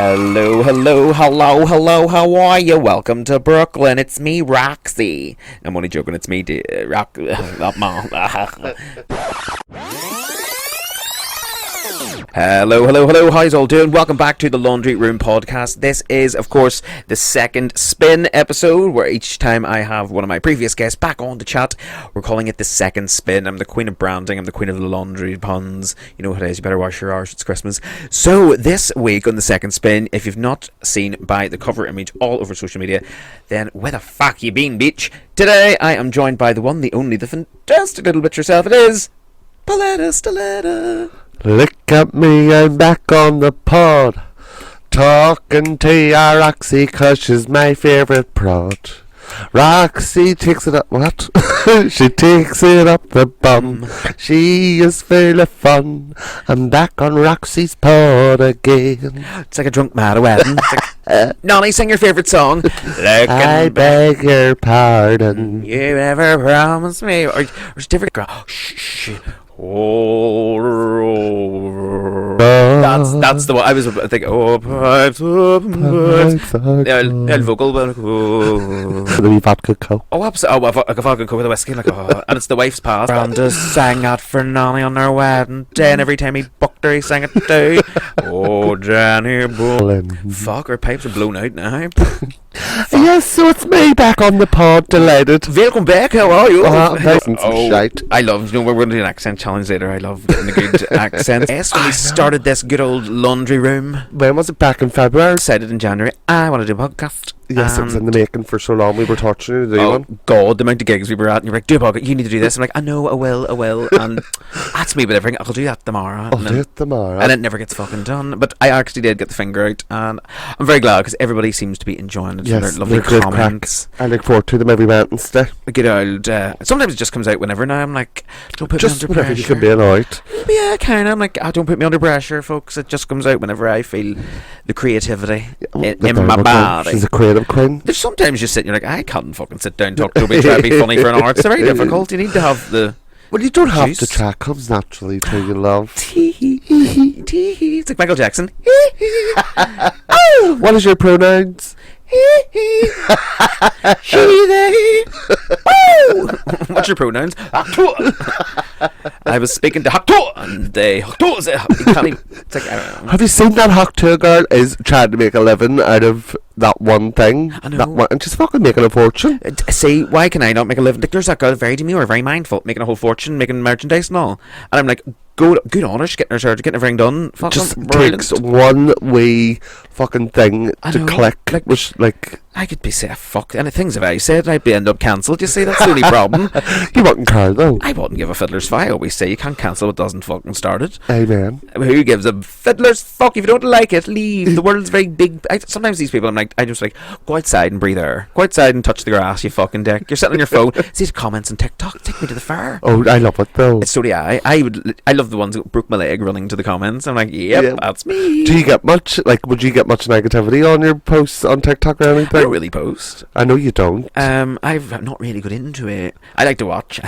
Hello, how are you? Welcome to Brooklyn. It's me, Roxy. I'm only joking, it's me, Hello, how's all doing? Welcome back to the Laundry Room Podcast. This is, of course, the second spin episode, where each time I have one of my previous guests back on to chat, we're calling it the second spin. I'm the queen of branding, I'm the queen of the laundry puns. You know what it is, you better wash your arse, it's Christmas. So, this week on the second spin, if you've not seen by the cover image all over social media, then where the fuck you been, bitch? Today, I am joined by the one, the only, the fantastic little bitch herself. It is STILETTA. Look at me, I'm back on the pod, talking to ya Roxy, 'cause she's my favourite prod. Roxy takes it up, what? She takes it up the bum. She is full of fun. I'm back on Roxy's pod again. It's like a drunk man at a wedding. It's like, Nonny, sing your favourite song. I beg your pardon. You never promised me. Or it's different. Shh. That's the one. I was thinking, pipes up, el vocal, the wee vodka coke. like a vodka coke with a whiskey, and it's the wife's past. Branda sang that for Nonny on their wedding day, and every time he booked her, he sang it too. Oh, Jenny, fuck, her pipes are blown out now. Yes, so it's me back on the pod, delighted. Welcome back, how are you? Shite. I love, we're going to do an accent challenge later. I love getting a good accent. Yes, when we started this good old laundry room. When was it? Back in February? Decided in January, I want to do a podcast. Yes, it was in the making for so long. We were torturing you to do one. God, the amount of gigs we were at, and you're like, do a podcast, you need to do this. I'm like, I know, I will. And that's me with everything. I'll do that tomorrow. And it never gets fucking done. But I actually did get the finger out, and I'm very glad, because everybody seems to be enjoying it. Yes, their lovely comments. I look forward to them every Wednesday. Good old, sometimes it just comes out whenever now. I'm like, don't put me under pressure. Just you can be annoyed. Yeah, kind of. I'm like, don't put me under pressure, folks. It just comes out whenever I feel the creativity in my body. She's a creative queen. There's sometimes you sit and you're like, I can't fucking sit down and talk to a try to be funny for an hour. It's very difficult. You need to have the Well, you don't have juice. to try. It comes naturally to you, love. It's like Michael Jackson. Oh! What is your pronouns? She, they. What's your pronouns? I was speaking to Hakto, and they it's like, I don't know. Have you seen that Hakto girl is trying to make a living out of that one thing? I know. And she's fucking making a fortune. See, why can I not make a living? Like, there's that girl, very demure, very mindful, making a whole fortune, making merchandise and all. And I'm like, good on her, she's getting her surgery, getting everything done. Just takes one wee fucking thing to click. Like, which, like, I could be saying, fuck, and the things if I said, I'd be end up cancelled. You see, that's the only problem. You wouldn't care, though. I wouldn't give a fiddler's fuck. I always say, you can't cancel what doesn't fucking start it. Amen. Who gives a fiddler's fuck? If you don't like it, leave. The world's very big. Sometimes these people, I just like, go outside and breathe air. Go outside and touch the grass, you fucking dick. You're sitting on your phone. See the comments on TikTok. Take me to the fair. Oh, I love it, though. So do I. I love the ones that broke my leg running to the comments. I'm like, yep, that's me. Do you get much, would you get much negativity on your posts on TikTok or anything? I don't really post. I know you don't. I've not really got into it. I like to watch.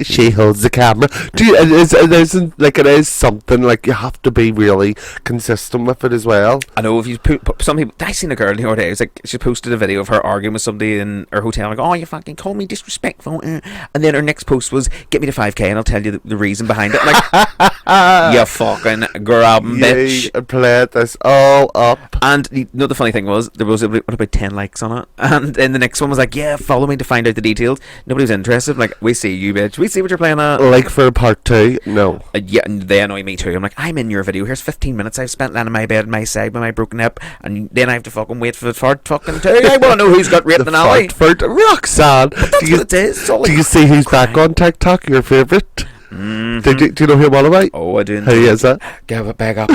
She holds the camera. It is something, like, you have to be really consistent with it as well. I know if you put some people. I seen a girl the other day. It's like she posted a video of her arguing with somebody in her hotel. Like, oh, you fucking call me disrespectful. And then her next post was, get me to 5k and I'll tell you the reason behind it. I'm like, you fucking grabbing bitch. You played this all up. And you know, the funny thing was, there was about 10 likes on it. And then the next one was like, yeah, follow me to find out the details. Nobody was interested. I'm like, we see you, bitch. We see what you're playing at. Like for part 2? No. Yeah, and they annoy me too. I'm like, I'm in your video. Here's 15 minutes I've spent lying in my bed on my side with my broken hip, and then I have to fucking wait for the fart fucking 2. I want to know who's got raped in alley. Roxanne. That's what it is. Do you see who's back on TikTok? Your favourite? Mm-hmm. Do you know who I'm all about? Oh, I do. Who is it? Give it bag up.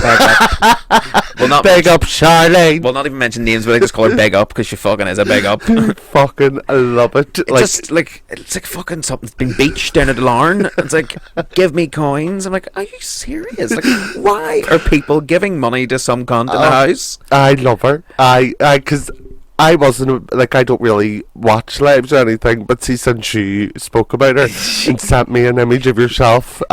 Well, not beg up, Charlene. Well, not even mention names, but I just call her beg up because she fucking is a beg up. Fucking love it. It's like fucking something's been beached down at the Larn. It's like, give me coins. I'm like, are you serious? Like, why are people giving money to some cunt in the house? I love her. Because I wasn't, like, I don't really watch lives or anything, but see, since you spoke about her and sent me an image of yourself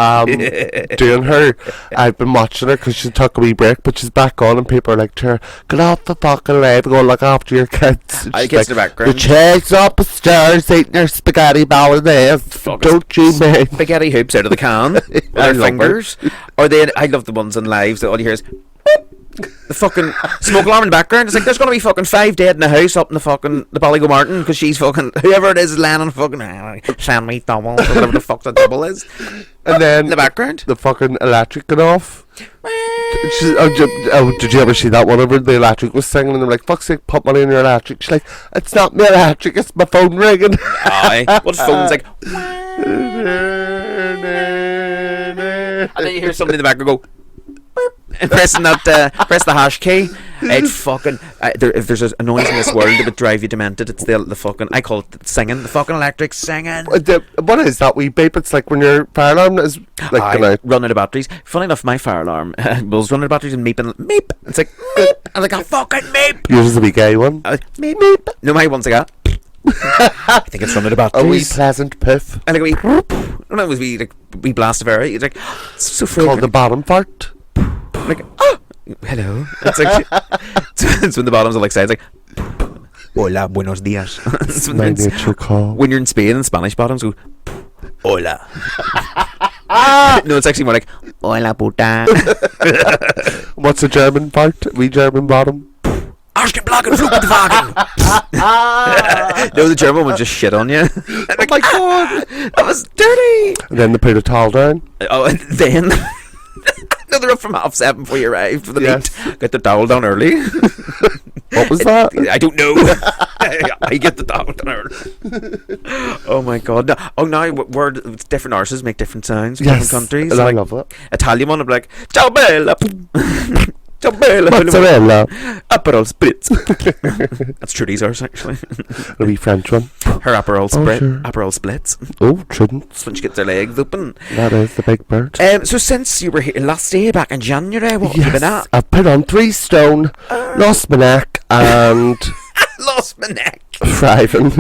doing her, I've been watching her because she took a wee break, but she's back on, and people are like to her, get off the fucking live, go look after your kids. I She's kids like, in the background. the child's up the stairs eating their spaghetti bolognese. Don't you mind? Spaghetti hoops out of the can with I their love fingers. Or they, I love the ones in lives that all you hear is the fucking smoke alarm in the background. It's like there's gonna be fucking 5 dead in the house up in the fucking the Ballygo Martin because she's fucking whoever it is landing fucking Sammy double or whatever the fuck that double is. And then In the background. the fucking electric got off. Did you ever see that one over the electric was singing and they're like, fuck's sake, put money in your electric? She's like, it's not my electric, it's my phone ringing. Aye. What phone's like? And then you hear somebody in the background go. And pressing that, press the hash key. It fucking if there's a noise in this world that would drive you demented, it's the fucking, I call it singing, the fucking electric singing. What is that wee beep? It's like when your fire alarm is like going out. Run out of batteries. Funny enough, my fire alarm was running out of batteries and meeping. Meep. It's like meep. I'm like a fucking meep. Yours is a wee gay one. Meep meep. No, my one's like that. I think it's running out of A wee batteries. pleasant piff. And like a wee. And it was wee blast of air. It's like it's so fragrant. Called the bottom fart. Like, oh, hello. It's like it's when the bottoms are like sides like hola, buenos dias. It's My nature call. when you're in Spain and Spanish bottoms go hola. No, it's actually more like hola puta. What's a German fart? Wee German bottom. Arschgeblagen, flug mit Wagen. No, the German one just shit on you. Oh my god! That was dirty. And then they put a towel down. Oh, and then no, they're up from 7:30 before you arrived for the Yes. meet. Get the towel down early. What was that? I don't know. I get the towel down early. Oh my god. No. Oh, now it's different arses make different sounds. Yes, Different countries. and So I like, love it. Italian one would be like ciao bella. Ciao bella. Mozzarella. Aperol spritz. That's Trudy's arse actually. A wee French one. Her Aperol spritz. sure. Aperol splits. Oh, shouldn't. That's when she gets her legs open. That is the big bird. So since you were here last day back in January, what have you been at? I've put on 3 stone, lost my neck, and Lost my neck. thriving.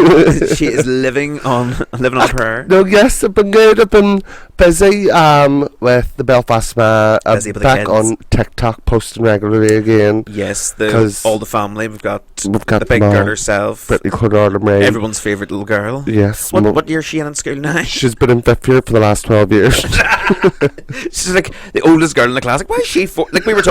She is living on prayer. No, yes, I've been good. I've been busy with the Belfast Ma. I'm Busy with the back kids. on TikTok posting regularly again. Yes, 'Cause all the family. We've got We've the got big them girl all. herself. Brittany Cordard May. Everyone's favourite little girl. Yes. What year is she in school now? She's been in 5th year for the last 12 years. She's like the oldest girl in the class. Like, why is she like we were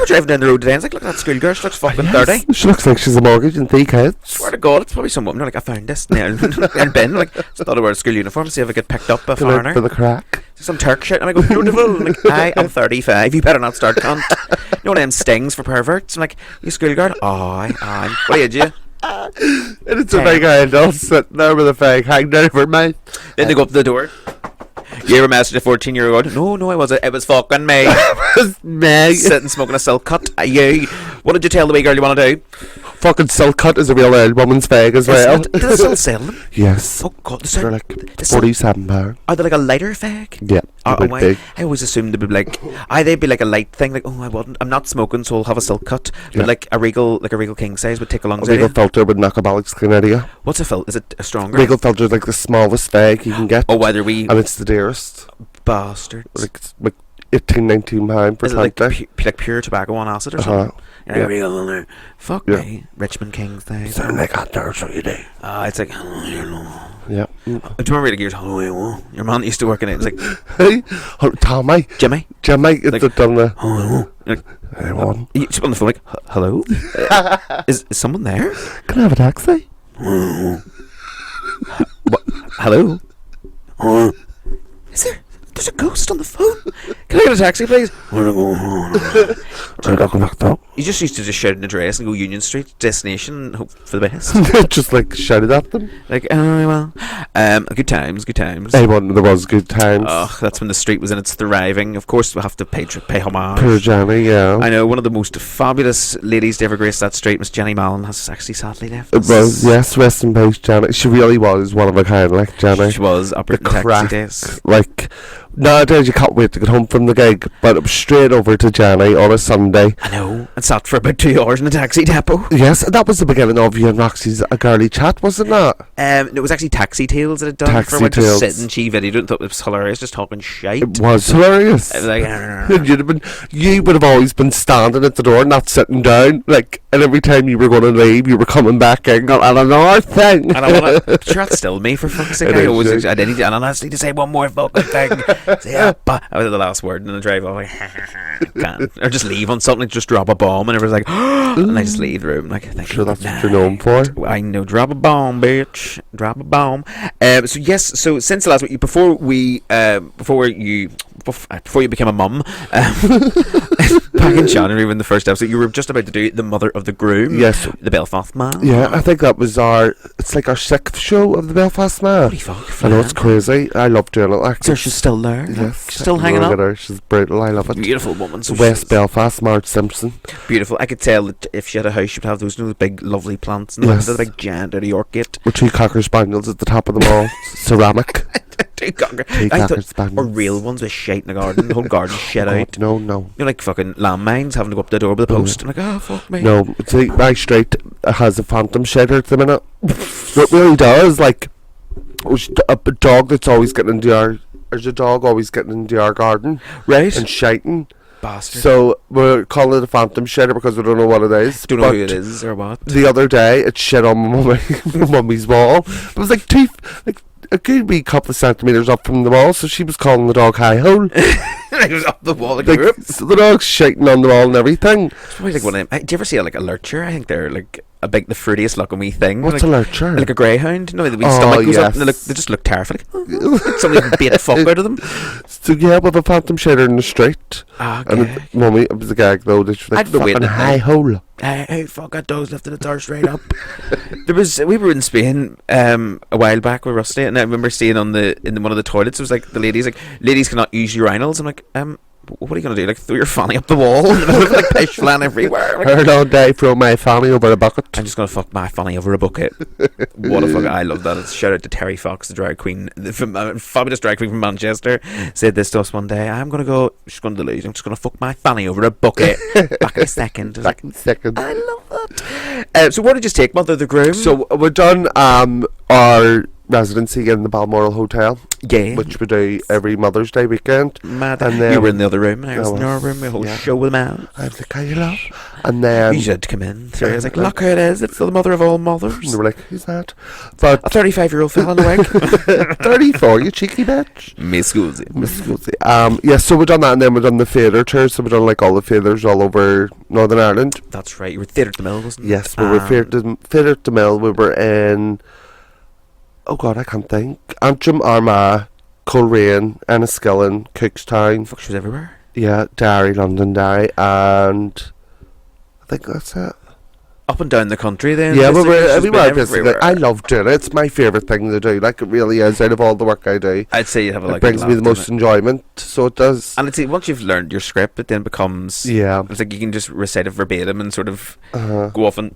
driving down the road today and it's like, look at that school girl, she looks fucking 30. She looks like she's a mortgage and 3 kids. Swear to God, it's probably some woman. They're like, I found this now in bin. Like, just thought I wear a school uniform to see if I get picked up by a Go out foreigner. for the crack. Some Turk shit. And I go, beautiful. Like, I am 35. You better not start, cunt. You know one of them stings for perverts? I'm like, you school girl? Aye. What age you? And it's a big handle sitting there with a fag hanging out of her mouth. Then they go up to the door. You ever messaged a 14-year-old? No, I wasn't. It was fucking me. Meg. Sitting smoking a silk cut. You. What did you tell the wee girl you want to do? Fucking silk cut is a real old woman's fag as well. Do they still sell them? Yes. Oh God, They're like they sell- £47. Are they like a lighter fag? Yeah. Oh, Quite big. I always assumed they'd be like, they'd be like a light thing. Like, I'm not smoking, so I'll have a silk cut. But Yeah. like a regal king size would take a long A regal filter would knock a bollocks clean out of you. What's a filter? Is it a stronger? Regal filter is like the smallest fag you can get. Oh, whether we And it's the dearest. bastards. Like, it's like 18, 19 pound for Is it like, 20. like pure tobacco on acid or Uh-huh. something? Yeah. Real, fuck Yeah. me. Richmond King thing. Sound like that there, so you do. It's like, hello. Yeah. Do you remember the gears? Hello. Your man used to work in it. It's like, Hey, Tommy. Jimmy. Jimmy, it's Like- done the. Hello. Like, Hey, one. you just on the phone like, hello? Is someone there? Can I have a taxi? What? Hello? Is there? There's a ghost on the phone. Can I get a taxi, please? You just used to just shout an address and go Union Street, destination, and hope for the best. Just like shouted at them. Like, well, good times. Hey, one, there was good times. Oh, that's when the street was in its thriving. Of course, we have to pay homage. Poor Johnny, yeah. I know one of the most fabulous ladies to ever grace that street, Miss Jenny Mallon, has actually sadly left It us. was, yes, rest in peace, Janet. She really was one of a kind, like Janet. She was upper The taxi crack, days. like, nowadays you can't wait to get home from the gig, but it was straight over to Johnny on a Sunday. I know. And sat for about 2 hours in a taxi depot. Yes, that was the beginning of you and Roxy's A Girly Chat, wasn't that? It was actually Taxi Tales that had done Taxi for a while, just Tales. sitting, she videoed it and thought it was hilarious, just talking shite. It was hilarious. I was like, You would have always been standing at the door, not sitting down, like, and every time you were going to leave, you were coming back in, going, and another thing. and I want to, sure, that's still me, for fuck's sake. It I is, always, yeah. I didn't, and I honestly to say one more fucking thing. Say, but I was the last word, and then I drive off, like, can't. Or just leave on something, just drop a bomb, and everyone's like, and I just leave the room, like, thank Sure, you, that's good what you're known night. for. I know, drop a bomb, bitch, drop a bomb. So yes, so since the last week, before you became a mum, back in January when the first episode, you were just about to do the mother of the groom. Yes. The Belfast Ma. Yeah, I think that was it's like our 6th show of the Belfast Ma. Holy fuck, I know, it's crazy. I love doing it. Like, so she's still there. yes, She's still hanging look up. at her. She's brutal. I love it. Beautiful woman. So West she's Belfast, Marge Simpson. beautiful. I could tell that if she had a house, she'd have those, those big, lovely plants. And Yes. the big giant out of York Gate. With 2 Cocker Spaniels at the top of them all. Ceramic. Two Cocker Two I Cocker thought, Spaniels. or real ones with shite in the garden. The whole garden shit God, out. no. You're like fucking landmines having to go up the door with a post. I'm like, oh, fuck me. No, see, my street has a phantom shedder at the minute. It really does. Like, there's a dog that's always getting into our. There's a dog always getting into our garden Right? and shiting. Bastard. So we're calling it a phantom shedder because we don't know what it is. Don't know But who it is or what. the other day, it shit on my mummy's wall. It was like it could be a couple of centimetres up from the wall, so she was calling the dog high hole. It was up the wall. Like, So the dog's shiting on the wall and everything. it's probably like one of them. Do you ever see like a lurcher? I think they're like a big, the fruitiest looking wee thing. What's like, a lurcher? like a greyhound. No, the wee Oh, stomach goes up yes. and they just look terrified. Like somebody beat the fuck out of them. So yeah, with a phantom shedder in the street. Ah, And okay. mummy, it was a gag though. That she was like, I'd be waiting fucking at high night. hole. Hey, fuck, that dog's lifted its arse right up. We were in Spain a while back with Rusty, and I remember seeing in one of the toilets, it was like the ladies cannot use urinals. I'm like, what are you gonna do? Like throw your fanny up the wall and like piss flying everywhere? Like, Heard all day, throw my fanny over a bucket. I'm just gonna fuck my fanny over a bucket. What a fuck! I love that. Shout out to Terry Fox, the drag queen, fabulous drag queen from Manchester. Said this to us one day. I'm just gonna delude. I'm just gonna fuck my fanny over a bucket. Back in a second. I was like, Second. I love that. So what did you take, Mother of the Groom? So we're done our residency in the Balmoral Hotel, yeah, which we do every Mother's Day weekend. mad. and then- You were in the other room, and I was I in our was, room. The whole yeah. show with them out. I was like, "Can you love?" And then You should come in. So I was like, look who it is. It's the mother of all and mothers. they were like, "Who's that?" But A 35-year-old fella in a wig. 34, you cheeky bitch. Miss Goolsey. Miss Goolsey. Yeah, so we've done that, and then we've done the theatre tour. So we've done like all the theatres all over Northern Ireland. That's right. You were Theatre at the Mill, wasn't you? Yes, we were Theatre at the Mill. We were in. Oh God, I can't think. Antrim, Armagh, Coleraine, Enniskillen, Cookstown. Fuck, she was everywhere. Yeah, Derry, London, Derry, and I think that's it. Up and down the country then. Yeah, we basically. were She's been everywhere. Basically, everywhere. I love doing it. It's my favourite thing to do. Like it really is. Out of all the work I do, I'd say you have a it like. brings me the most enjoyment. So it does. And it's once you've learned your script, it then becomes. Yeah. It's like you can just recite it verbatim and sort of Uh-huh. go off and.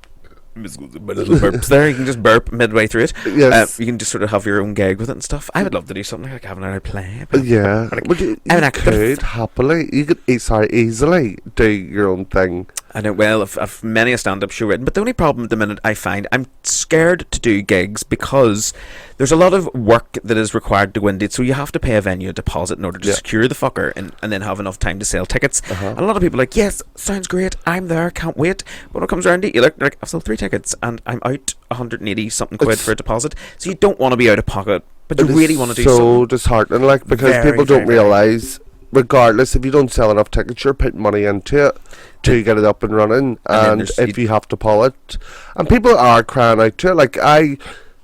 Little burps there. You can just burp midway through it. Yes. You can just sort of have your own gag with it and stuff. I would love to do something like having a play. But Yeah. Like, Would you I'm an actor. could happily. You could easily do your own thing. I know. Well, I've many a stand-up show written, but the only problem at the minute I find I'm scared to do gigs because there's a lot of work that is required to go into it. So you have to pay a venue deposit in order to Yeah. secure the fucker and then have enough time to sell tickets. Uh-huh. And a lot of people are like, yes, sounds great. I'm there, can't wait. But when it comes around to it, you're like, I've sold 3 tickets and I'm out 180 something quid It's- for a deposit. So you don't want to be out of pocket, but you It is really want to do so something. disheartening, like because Very, people don't very, very. realise, regardless if you don't sell enough tickets, you're putting money into it to get it up and running, then and there's- if you have to pull it, and people are crying out to it. Like I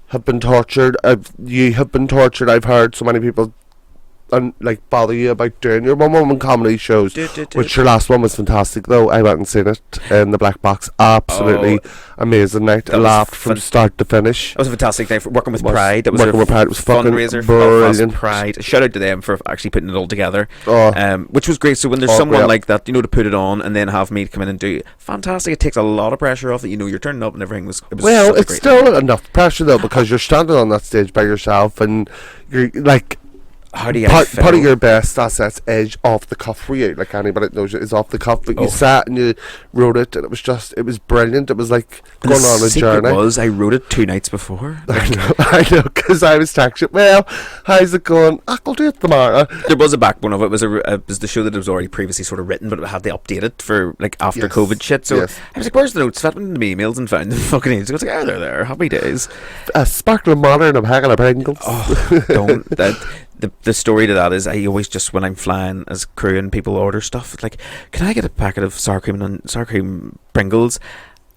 have been tortured. You have been tortured. I've heard so many people. And like bother you about doing your one-woman comedy shows, which your last one was fantastic though. I went and seen it in the Black Box. Absolutely amazing night. I that was laughed from start to finish. That was a fantastic day for working with Was Pride. That was working their with Pride was fucking fundraiser for brilliant. Belfast Pride. Shout out to them for actually putting it all together, Oh, which was great. So when there's Oh, someone yeah. like that, to put it on and then have me come in and do it, fantastic. It takes a lot of pressure off that. You're turning up and everything was. It was well, such a it's great still enough pressure though because you're standing on that stage by yourself and you're like, How do you part of your best assets is off the cuff for you. Like anybody that knows it is off the cuff. But you sat and you wrote it, and it was brilliant. It was like going on a journey. Was I wrote it 2 nights before? I know, because I was texting. Well, how's it going? I'll do it tomorrow. There was a backbone of it. It was the show that was already previously sort of written, but it had to update it for like after COVID shit. So I was like, "Where's the notes?" So I went into my emails and found them fucking ages ago. I was like, "Oh, they're there. Happy days." A sparkling water and a packet of Pringles. Oh, don't that. The story to that is I always just, when I'm flying as crew and people order stuff, it's like, can I get a packet of sour cream Pringles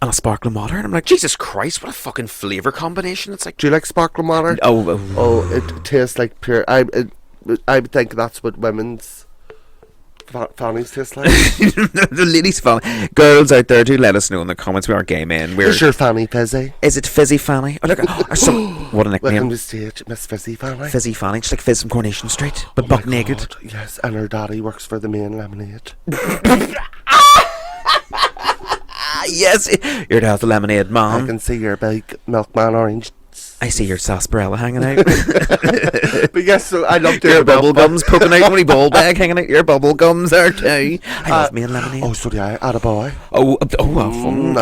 and a sparkling water? And I'm like, Jesus Christ, what a fucking flavour combination. It's like, do you like sparkling water? Oh, it tastes like pure. I would think that's what women's fannies taste like. The ladies' fanny. Girls out there, do let us know in the comments. We are gay men. Is your fanny fizzy? Is it Fizzy Fanny? Oh, look, what a nickname. Welcome to stage, Miss Fizzy Fanny. Fizzy Fanny. She's like Fizz from Coronation Street, but buck naked. Yes, and her daddy works for the main lemonade. Yes, your dad's a lemonade man. I can see your big milkman orange. I see your sarsaparilla hanging out. But yes, so I love your bubble gums poking out. When ball bag hanging out. Your bubble gums are too. I love me and lemonade. Oh, sorry, attaboy. Attaboy.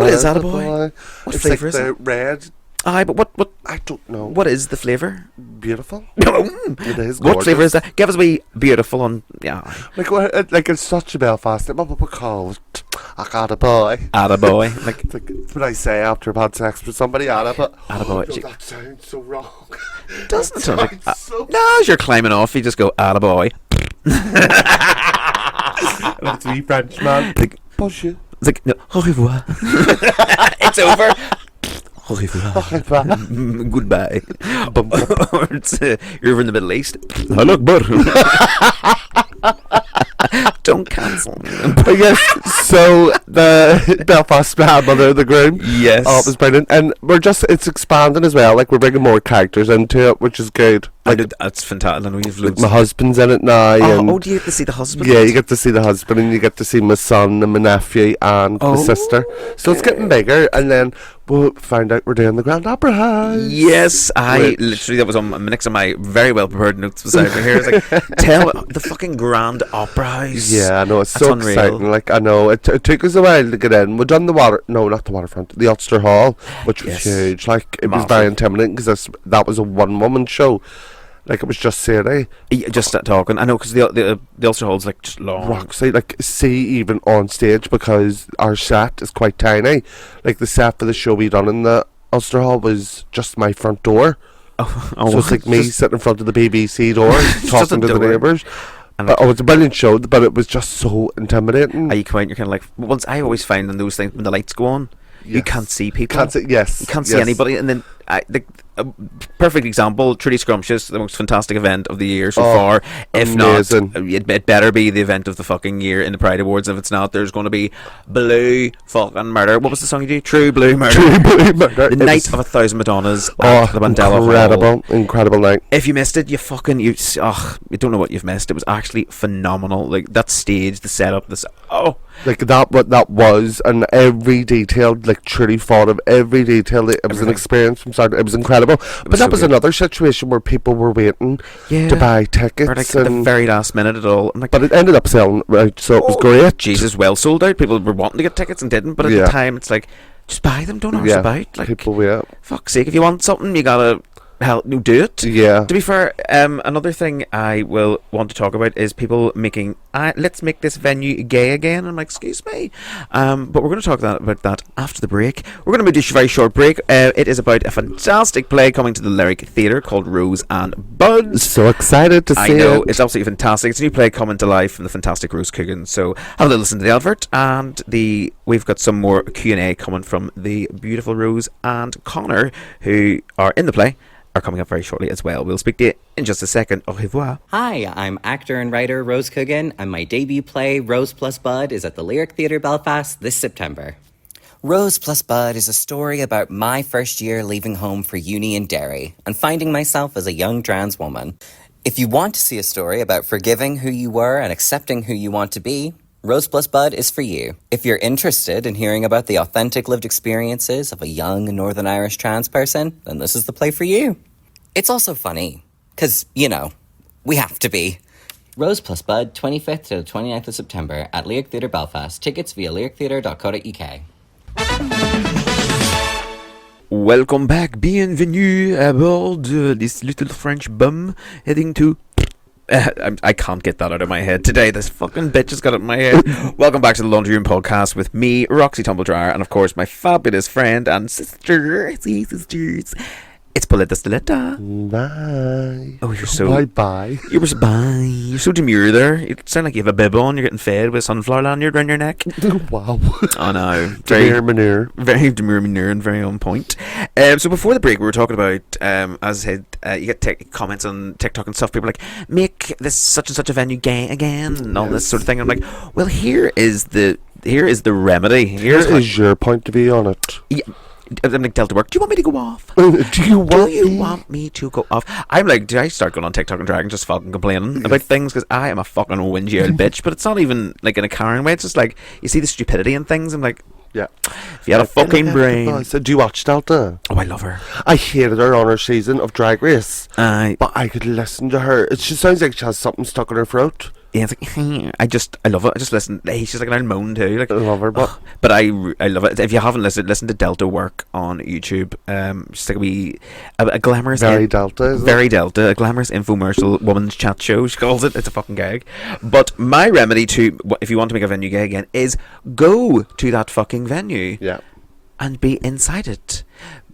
What is attaboy? What flavour is it? The red. Aye, but what? I don't know. What is the flavour? Beautiful. It is. What flavour is that? Give us a wee beautiful on. Yeah. Like it's such a Belfast. What we call it? Attaboy. Attaboy. Like what I say after I've had sex with somebody. Attaboy. Attaboy. That sounds so wrong. Doesn't it sound like? No, as you're climbing off, you just go attaboy. That's wee French man. Like, bonjour. It's like, no, au revoir. It's over. Au revoir. Goodbye. You're over in the Middle East. Hello, don't cancel me. Yes, so the Belfast Ma mother of the groom. Yes. Oh, it was brilliant. And it's expanding as well. Like, we're bringing more characters into it, which is good. Like, that's fantastic. And we've like my husband's in it now. Oh, do you get to see the husband? Yeah, you get to see the husband, and you get to see my son and my nephew and my sister. So it's getting bigger, and then we'll find out we're doing the Grand Opera House. Yes, literally, that was on next to my very well prepared notes beside me here. It's like, tell the fucking Grand Opera House. Yeah, I know, it's so unreal. Exciting. Like, I know, it took us a while to get in. We've done not the waterfront, the Ulster Hall, which was huge. Like, it was very intimidating because that was a one-woman show. Like, it was just Sadie. Just talking. I know, because the Ulster Hall's like just long. Roxy, like, see even on stage, because our set is quite tiny. Like, the set for the show we done in the Ulster Hall was just my front door. So it's like me sitting in front of the BBC door talking to the neighbours. It's a brilliant show, but it was just so intimidating. You come out and you're kind of like, once I always find in those things when the lights go on, you can't see people. You can't see anybody, and then perfect example, Truly Scrumptious, the most fantastic event of the year so far. If amazing. Not, it better be the event of the fucking year in the Pride Awards. If it's not, there's going to be Blue fucking Murder. What was the song you do? True Blue Murder. True Blue Murder. The Night of 1,000 Madonnas at the Mandela Hall. Incredible night. If you missed it, you don't know what you've missed. It was actually phenomenal. Like, that stage, the setup, like what that was, and every detail, like, truly thought of every detail. It was an experience from start. It was incredible. But that was another situation where people were waiting to buy tickets, or like at the very last minute at all. Like, but it ended up selling right, so it was great. Jesus, well sold out. People were wanting to get tickets and didn't. But at the time, it's like, just buy them. Don't arse about. Like, people, fuck's sake, if you want something, you gotta do it. Yeah. To be fair, another thing I will want to talk about is people making let's make this venue gay again. I'm like, excuse me, but we're going to talk about that after the break. We're going to do a very short break. It is about a fantastic play coming to the Lyric Theatre called Rose and Bud. So excited to see it. I know, it's absolutely fantastic. It's a new play coming to life from the fantastic Rose Coogan. So have a little listen to the advert, and we've got some more Q&A coming from the beautiful Rose and Connor, who are in the play, are coming up very shortly as well. We'll speak to you in just a second. Au revoir. Hi, I'm actor and writer Rose Coogan, and my debut play, Rose plus Bud, is at the Lyric Theatre Belfast this September. Rose plus Bud is a story about my first year leaving home for uni in Derry and finding myself as a young trans woman. If you want to see a story about forgiving who you were and accepting who you want to be, Rose plus Bud is for you. If you're interested in hearing about the authentic lived experiences of a young Northern Irish trans person, then this is the play for you. It's also funny. Because, we have to be. Rose Plus Bud, 25th to the 29th of September at Lyric Theatre Belfast. Tickets via lyrictheatre.co.uk. Welcome back, bienvenue aboard this little French bum heading to... I can't get that out of my head today. This fucking bitch has got it in my head. Welcome back to the Laundry Room Podcast with me, Roxy Tumbledryer, and of course my fabulous friend and sister. See, sisters. It's STILETTA. Bye. Oh, you're so... Bye. You're so demure there. You sound like you have a bib on. You're getting fed with sunflower lanyard around your neck. Wow. Oh no. Demure manure. Very demure manure and very on point. So before the break, we were talking about, as I said, you get comments on TikTok and stuff. People are like, make this such and such a venue gay again, and all this sort of thing. I'm like, well, here is the remedy. Here is your point of view on it. Yeah. I'm like, Delta work. Do you want me to go off? Do you want me to go off? I'm like, did I start going on TikTok and dragging, just fucking complaining about things? Because I am a fucking whingy old bitch. But it's not even like in a Karen way. It's just like, you see the stupidity in things. I'm like, yeah. If you had a fucking brain. So do you watch STILETTA? Oh, I love her. I hated her on her season of Drag Race. But I could listen to her. It just sounds like she has something stuck in her throat. Yeah, it's like, I love it. I just listen. Hey, she's like an old moan too. Like, I love her, but I love it. If you haven't listened, listen to Delta work on YouTube. She's like a glamorous, Delta, a glamorous infomercial woman's chat show. She calls it. It's a fucking gag. But my remedy to, if you want to make a venue gay again, is go to that fucking venue. Yeah. And be inside it.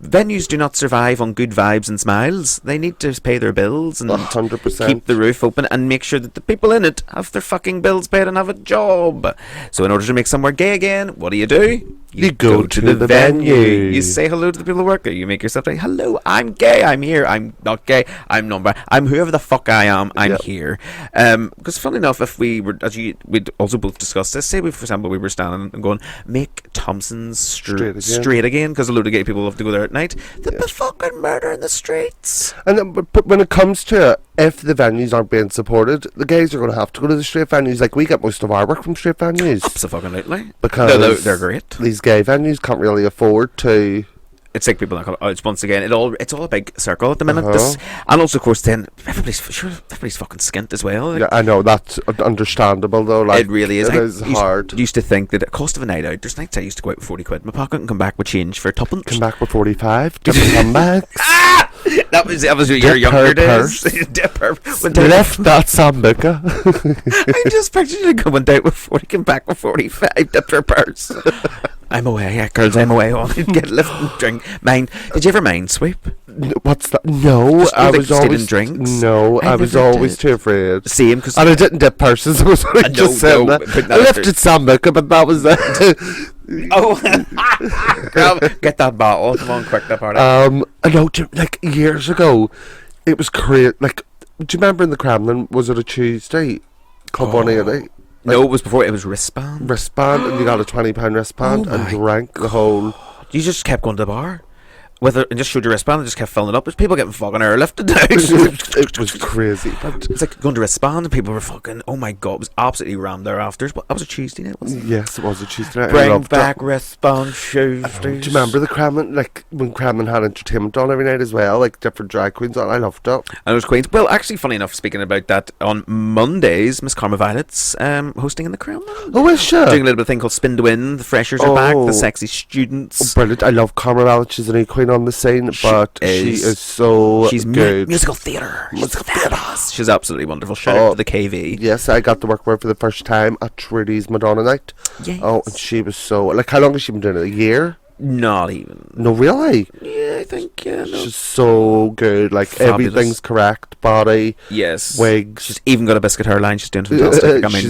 Venues do not survive on good vibes and smiles. They need to pay their bills and 100%. keep the roof open and make sure that the people in it have their fucking bills paid and have a job. So in order to make somewhere gay again, what do? You go to the venue. You say hello to the people who work there. You make yourself say, hello, I'm gay, I'm here. I'm not gay, I'm I'm whoever the fuck I am, I'm here. Because funny enough, if we were, we'd also both discussed this, say we, for example, we were standing and going, make Thompson's straight again, because a load of gay people have to go there at night. There'd be fucking murder in the streets. And but when it comes to it, if the venues aren't being supported, the gays are going to have to go to the straight venues. Like, we get most of our work from straight venues. Absolutely. Because they're great. These gay venues can't really afford to... It's like people that it's once again, it's all a big circle at the minute. And also, of course, then everybody's fucking skint as well. Like, yeah, I know, that's understandable though. Like, it really is. It is hard. Used to think that the cost of a night out, there's nights I used to go out with 40 quid in my pocket and come back with change for tuppence. Come back with 45. Different comebacks. That was your younger days. Left that sambuca. I just pictured you going out with 40, come back with 45, dipped her purse. I'm away, yeah, girls, I'm away. Oh, get lift and drink. Did you ever mind sweep? What's that? No, I was always drinks. No, I was always too afraid. Same, because and I didn't dip purses. I was just saying that. I lifted sambuca, but that was it. Oh, girl, get that bottle. Come on, quick, that part. I know, like years ago, it was crazy. Like, do you remember in the Kremlin? Was it a Tuesday? Club 180. No, it was before. It was wristband. And you got a £20 wristband and drank the whole. You just kept going to the bar with it and just showed your wristband and just kept filling it up. There's people getting fucking airlifted now. It was crazy. But it's like going to wristband and people were fucking, oh my god, it was absolutely rammed thereafter. But that was a Tuesday night, wasn't it? Yes, it was a Tuesday night. Bring back wristband Tuesdays. Do you remember the Kremlin? Like when Kremlin had entertainment on every night as well, like different drag queens on. I loved it. And it was queens. Well, actually, funny enough, speaking about that, on Mondays, Miss Karma Violet's hosting in the Kremlin. Oh, is she? Doing a little bit of thing called Spin to Win. The freshers are back. The sexy students. Oh, brilliant! I love Karma Violet. She's a new queen on the scene. But she is so good. Musical theatre. She's absolutely wonderful. Shout out to the KV. Yes, I got to work with her for the first time at Trudy's Madonna night. Yes. Oh, and she was so... Like, how long has she been doing it? A year? Not even. No, really? Yeah, I think, yeah. No. She's so good. Like, fabulous. Everything's correct. Body. Yes. Wigs. She's even got a biscuit hairline. She's doing fantastic. I mean...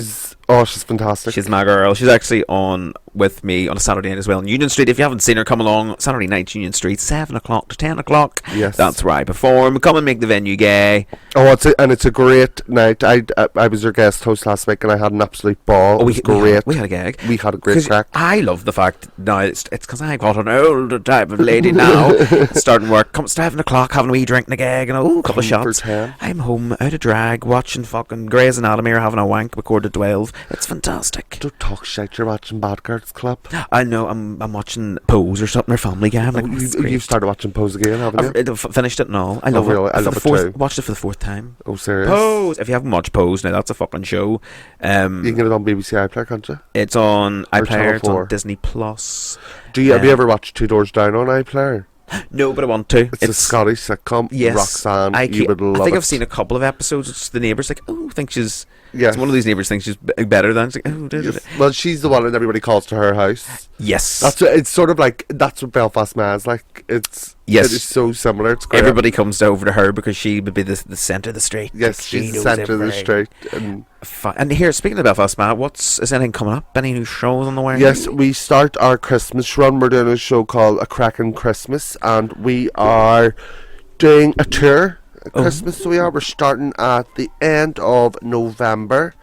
She's fantastic. She's my girl. She's actually on with me on a Saturday night as well in Union Street. If you haven't seen her, come along. Saturday night, Union Street, 7 o'clock to 10 o'clock. Yes. That's where I perform. Come and make the venue gay. Oh, it's a great night. I was your guest host last week and I had an absolute ball. Oh, it was great. We had a gag. We had a great crack. I love the fact, now it's because I got an older type of lady now. Starting work, come 7 o'clock, having a wee drink and a gag and a couple of shots. I'm home, out of drag, watching fucking Grey's Anatomy or having a wank, recorded 12. It's fantastic. Don't talk shit, you're watching Bad Girls Club. I know, I'm watching Pose or something, or Family Guy. I'm like, You've started watching Pose again, haven't you? I've finished it now. I love really? it. I love it too. Watched it for the 4th time. Oh, serious? Pose! If you haven't watched Pose, now that's a fucking show. You can get it on BBC iPlayer, can't you? It's on Or iPlayer, Channel it's on 4. Disney Plus. Have you ever watched Two Doors Down on iPlayer? No, but I want to. It's a Scottish sitcom. Yes, Roxanne, I you would love think it. I've seen a couple of episodes. It's the neighbours like, oh, I think she's... Yes. It's one of these neighbours thinks she's better than... It's like, oh, Yes. Well, she's the one and everybody calls to her house. Yes. It's sort of like, that's what Belfast Ma is like. Yes. It is so similar. It's great. Everybody comes over to her because she would be the centre of the street. Yes, Like, she she's the knows centre of the everything. street. And here, speaking of Belfast Ma, is anything coming up? Any new shows on the way? Yes, we start our Christmas run. We're doing a show called A Crackin' Christmas, and we are doing a tour at Christmas. So we're starting at the end of November,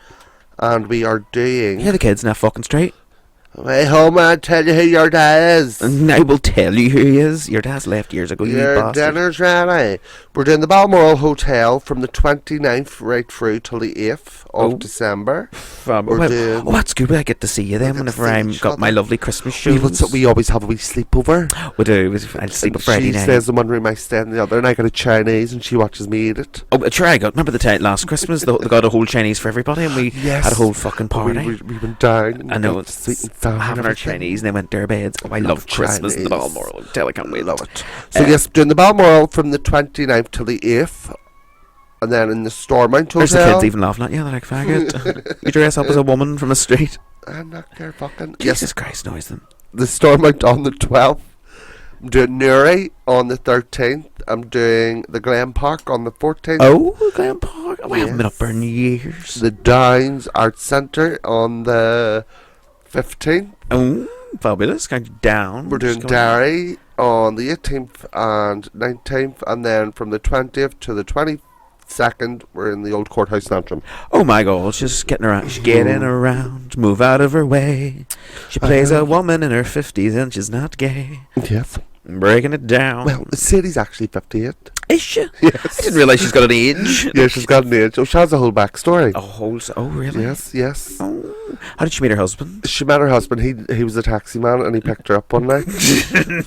and we are doing... Hear the kids now fucking straight. Hey, home and tell you who your dad is. And I will tell you who he is. Your dad's left years ago, you Your bastard. dinner's ready. We're doing the Balmoral Hotel from the 29th right through till the 8th of December. We're doing... Oh, that's good. I get to see you then whenever I've got my lovely Christmas shows. We always have a wee sleepover. We do. I'll sleep a Friday She night. stays in one room, I stay in the other, and I got a Chinese, and she watches me eat it. Oh, sure, I got. Remember the time last Christmas? They got a whole Chinese for everybody, and we had a whole fucking party. We went down. And I know, got sweet and sour having and our everything. Chinese, and they went to their beds. Oh, I love Christmas in the Chinese. Balmoral Hotel. I can't wait. Love it. So yes, doing the Balmoral from the 29th till the 8th, and then in the Stormont Hotel. There's the kids even laughing at you. They're like, faggot. You dress up as a woman from a street. I'm not there fucking... Jesus Christ, noise them. The Stormont on the 12th. I'm doing Newry on the 13th. I'm doing the Glen Park on the 14th. Oh, Glen Park. Oh, I haven't been Yes. up there in years. The Downs Arts Centre on the 15th. Oh, fabulous. Kind of down. We're doing Just coming- Derry on the 18th and 19th, and then from the 20th to the 22nd, we're in the old courthouse in Antrim. Oh my God, she's getting around. She's getting around. Move out of her way. She plays a woman in her 50s and she's not gay. Yes. Breaking it down. Well, Sadie's actually 58. Is she? Yes. I didn't realise she's got an age. Yeah, she's got an age. Oh, she has a whole backstory. Oh, really? Yes, yes. Oh. How did she meet her husband? She met her husband. He was a taxi man, and he picked her up one night.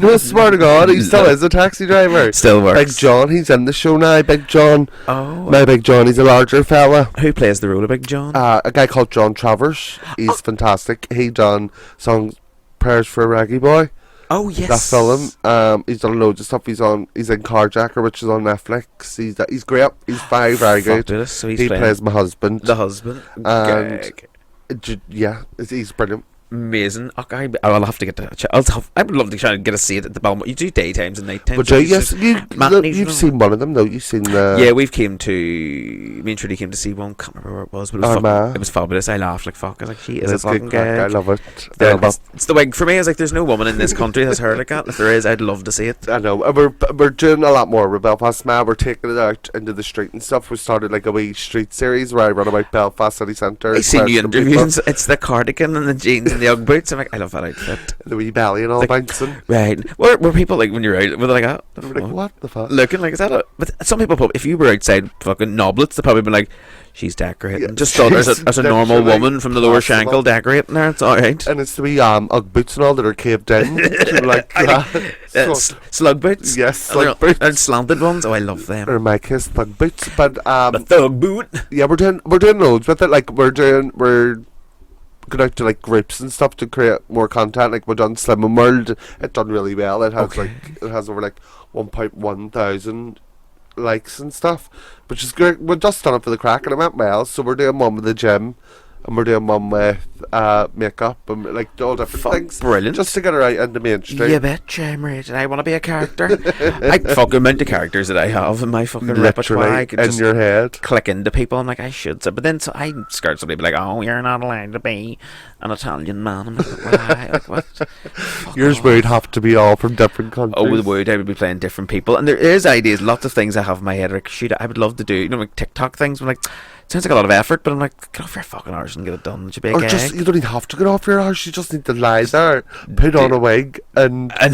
No, I swear to God, he still is a taxi driver. Still works. Big John, he's in the show now. Big John. Oh. My Big John, he's a larger fella. Who plays the role of Big John? A guy called John Travers. He's fantastic. He done songs, Prayers for a Raggy Boy. Oh, yes. That film. He's done loads of stuff. He's in Carjacker, which is on Netflix. He's great. He's very good. Fabulous. So he's He playing plays my husband. the husband. And Gag. Yeah, he's brilliant. Amazing. Okay, I'll have to get to. I would love to try and get a see it at the Balmoral. You do daytimes and night times. But so yes, matinees you've and seen one of them though. You've seen the... Yeah, me and Trudy came to see one. Can't remember where it was, but it was fabulous. I laughed like fuck. I was like, she is a It's fucking good crack. I gag. love it. It's the wig for me. I was like, there's no woman in this country that's heard like that. If there is, I'd love to see it. I know. We're doing a lot more with Belfast Ma. We're taking it out into the street and stuff. We started like a wee street series where I run about Belfast city centre. I seen you questioning people. interviews. It's the cardigan and the jeans and the Ugg boots. I'm like, I love that outfit. The wee belly and all Like, bouncing. Right. Were people like when you're out? Were they like, oh, We're like, what the fuck? looking like, is that a... But some people, if you were outside fucking Noblets, they'd probably been like, she's decorating. Yeah, Just thought she's as a normal literally woman from the lower possible. shankle decorating there, it's alright. And it's the wee Ugg boots and all that are caved in. Like Slug boots? Yes, slug They're- boots. And slanted ones? Oh, I love them. Or my kiss thug boots. But The thug boot? yeah, we're doing loads with it. Like we're going out to like groups and stuff to create more content. Like we've done Slim and World. It done really well. It has it has over like 1.1 thousand likes and stuff, which is great. We've just done it for the crack and it went well. So we're doing one with the gym, and we're doing one with makeup and like all different things. Brilliant. Just to get her out into mainstream. You betcha, I'm rich, and I want to be a character. I fucking amount of characters that I have in my fucking repertoire. I Literally could in just your head. click into people. I'm like, I should. But then I'm scared somebody be like, oh, you're not allowed to be an Italian man. I'm like, why? Like, what? Fuck Yours off. would have to be all from different countries. Oh, it would. I would be playing different people. And there is ideas, lots of things I have in my head. Like, shoot, I would love to do, like TikTok things. I'm like, Sounds like a lot of effort, but I'm like, get off your fucking arse and get it done. You Or just, you don't even have to get off your arse. You just need to lie there, put on a wig, and I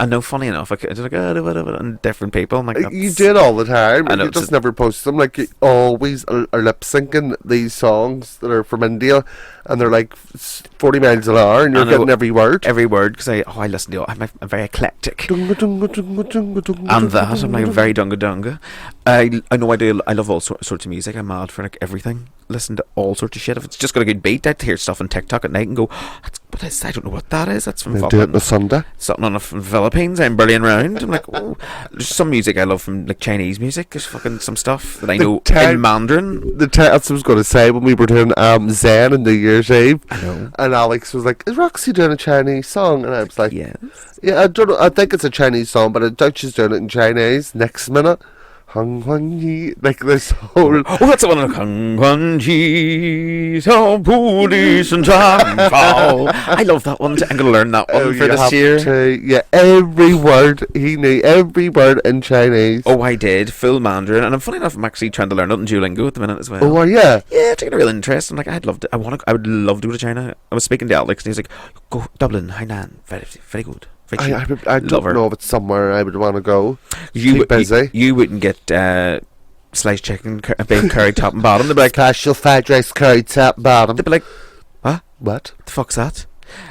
know. Funny enough, I just like and different people. I'm like, you do it all the time. I know, You just never post them. Like, you always are lip syncing these songs that are from India, and they're like 40 miles an hour, and you're getting every word. Every word, because I listen to. I'm very eclectic. Dunga, dunga, dunga, dunga, dunga, And that, I'm like dunga. very dunga dunga. I know I do. I love all sorts of music. I'm mad for like everything. Listen to all sorts of shit. If it's just got a good beat, I'd hear stuff on TikTok at night and go, what is? I don't know what that is. That's from They do it on a Sunday. something on the Philippines. I'm barely around. I'm like, oh, there's some music I love from like Chinese music. There's fucking some stuff that I know in Mandarin. That's what I was going to say when we were doing Zen and New Year's Eve. I know. And Alex was like, "Is Roxy doing a Chinese song?" And I was like, Yes. "Yeah, I don't know. I think it's a Chinese song, but I doubt she's doing it in Chinese." Next minute, Hung Huan Yi, like this whole. Oh, that's the one. Hung Huan Ji Xiao Bu Li Shen Zhang Fao. I love that one. I'm gonna learn that one for you this have year. to- yeah, every word he knew, every word in Chinese. Oh, I did full Mandarin, and I'm funny enough. I'm actually trying to learn it in Duolingo at the minute as well. Oh, yeah. Yeah, taking a real interest. I'm like, I'd love to. I would love to go to China. I was speaking to Alex, and he's like, "Go Dublin, Hainan, very good." Very cheap. I Love don't her. know if it's somewhere I would want to go. You Keep busy. You wouldn't get sliced chicken, a big curry top and bottom. They'd be like, Special fried rice curry top bottom. they'd be like, what? What? The fuck's that?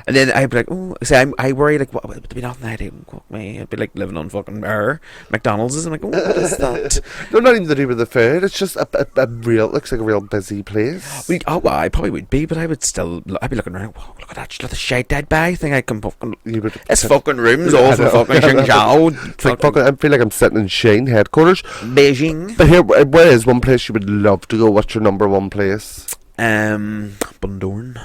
And then I'd be like, oh, see, I worry like, what would there be nothing I didn't cook me? I'd be like living on fucking McDonald's. I'm like, oh, what is that? No, not even to do with the food. It's just a real, looks like a real busy place. Well, I probably would be, but I would still. I'd be looking around. Whoa, look at that! Look at the shite I'd buy. Thing I can fucking. You would, It's fucking rooms I all from know. fucking Xinjiao, It's like fucking, I feel like I'm sitting in Shane headquarters. Beijing. But here, where is one place you would love to go? What's your number one place? Bundoran.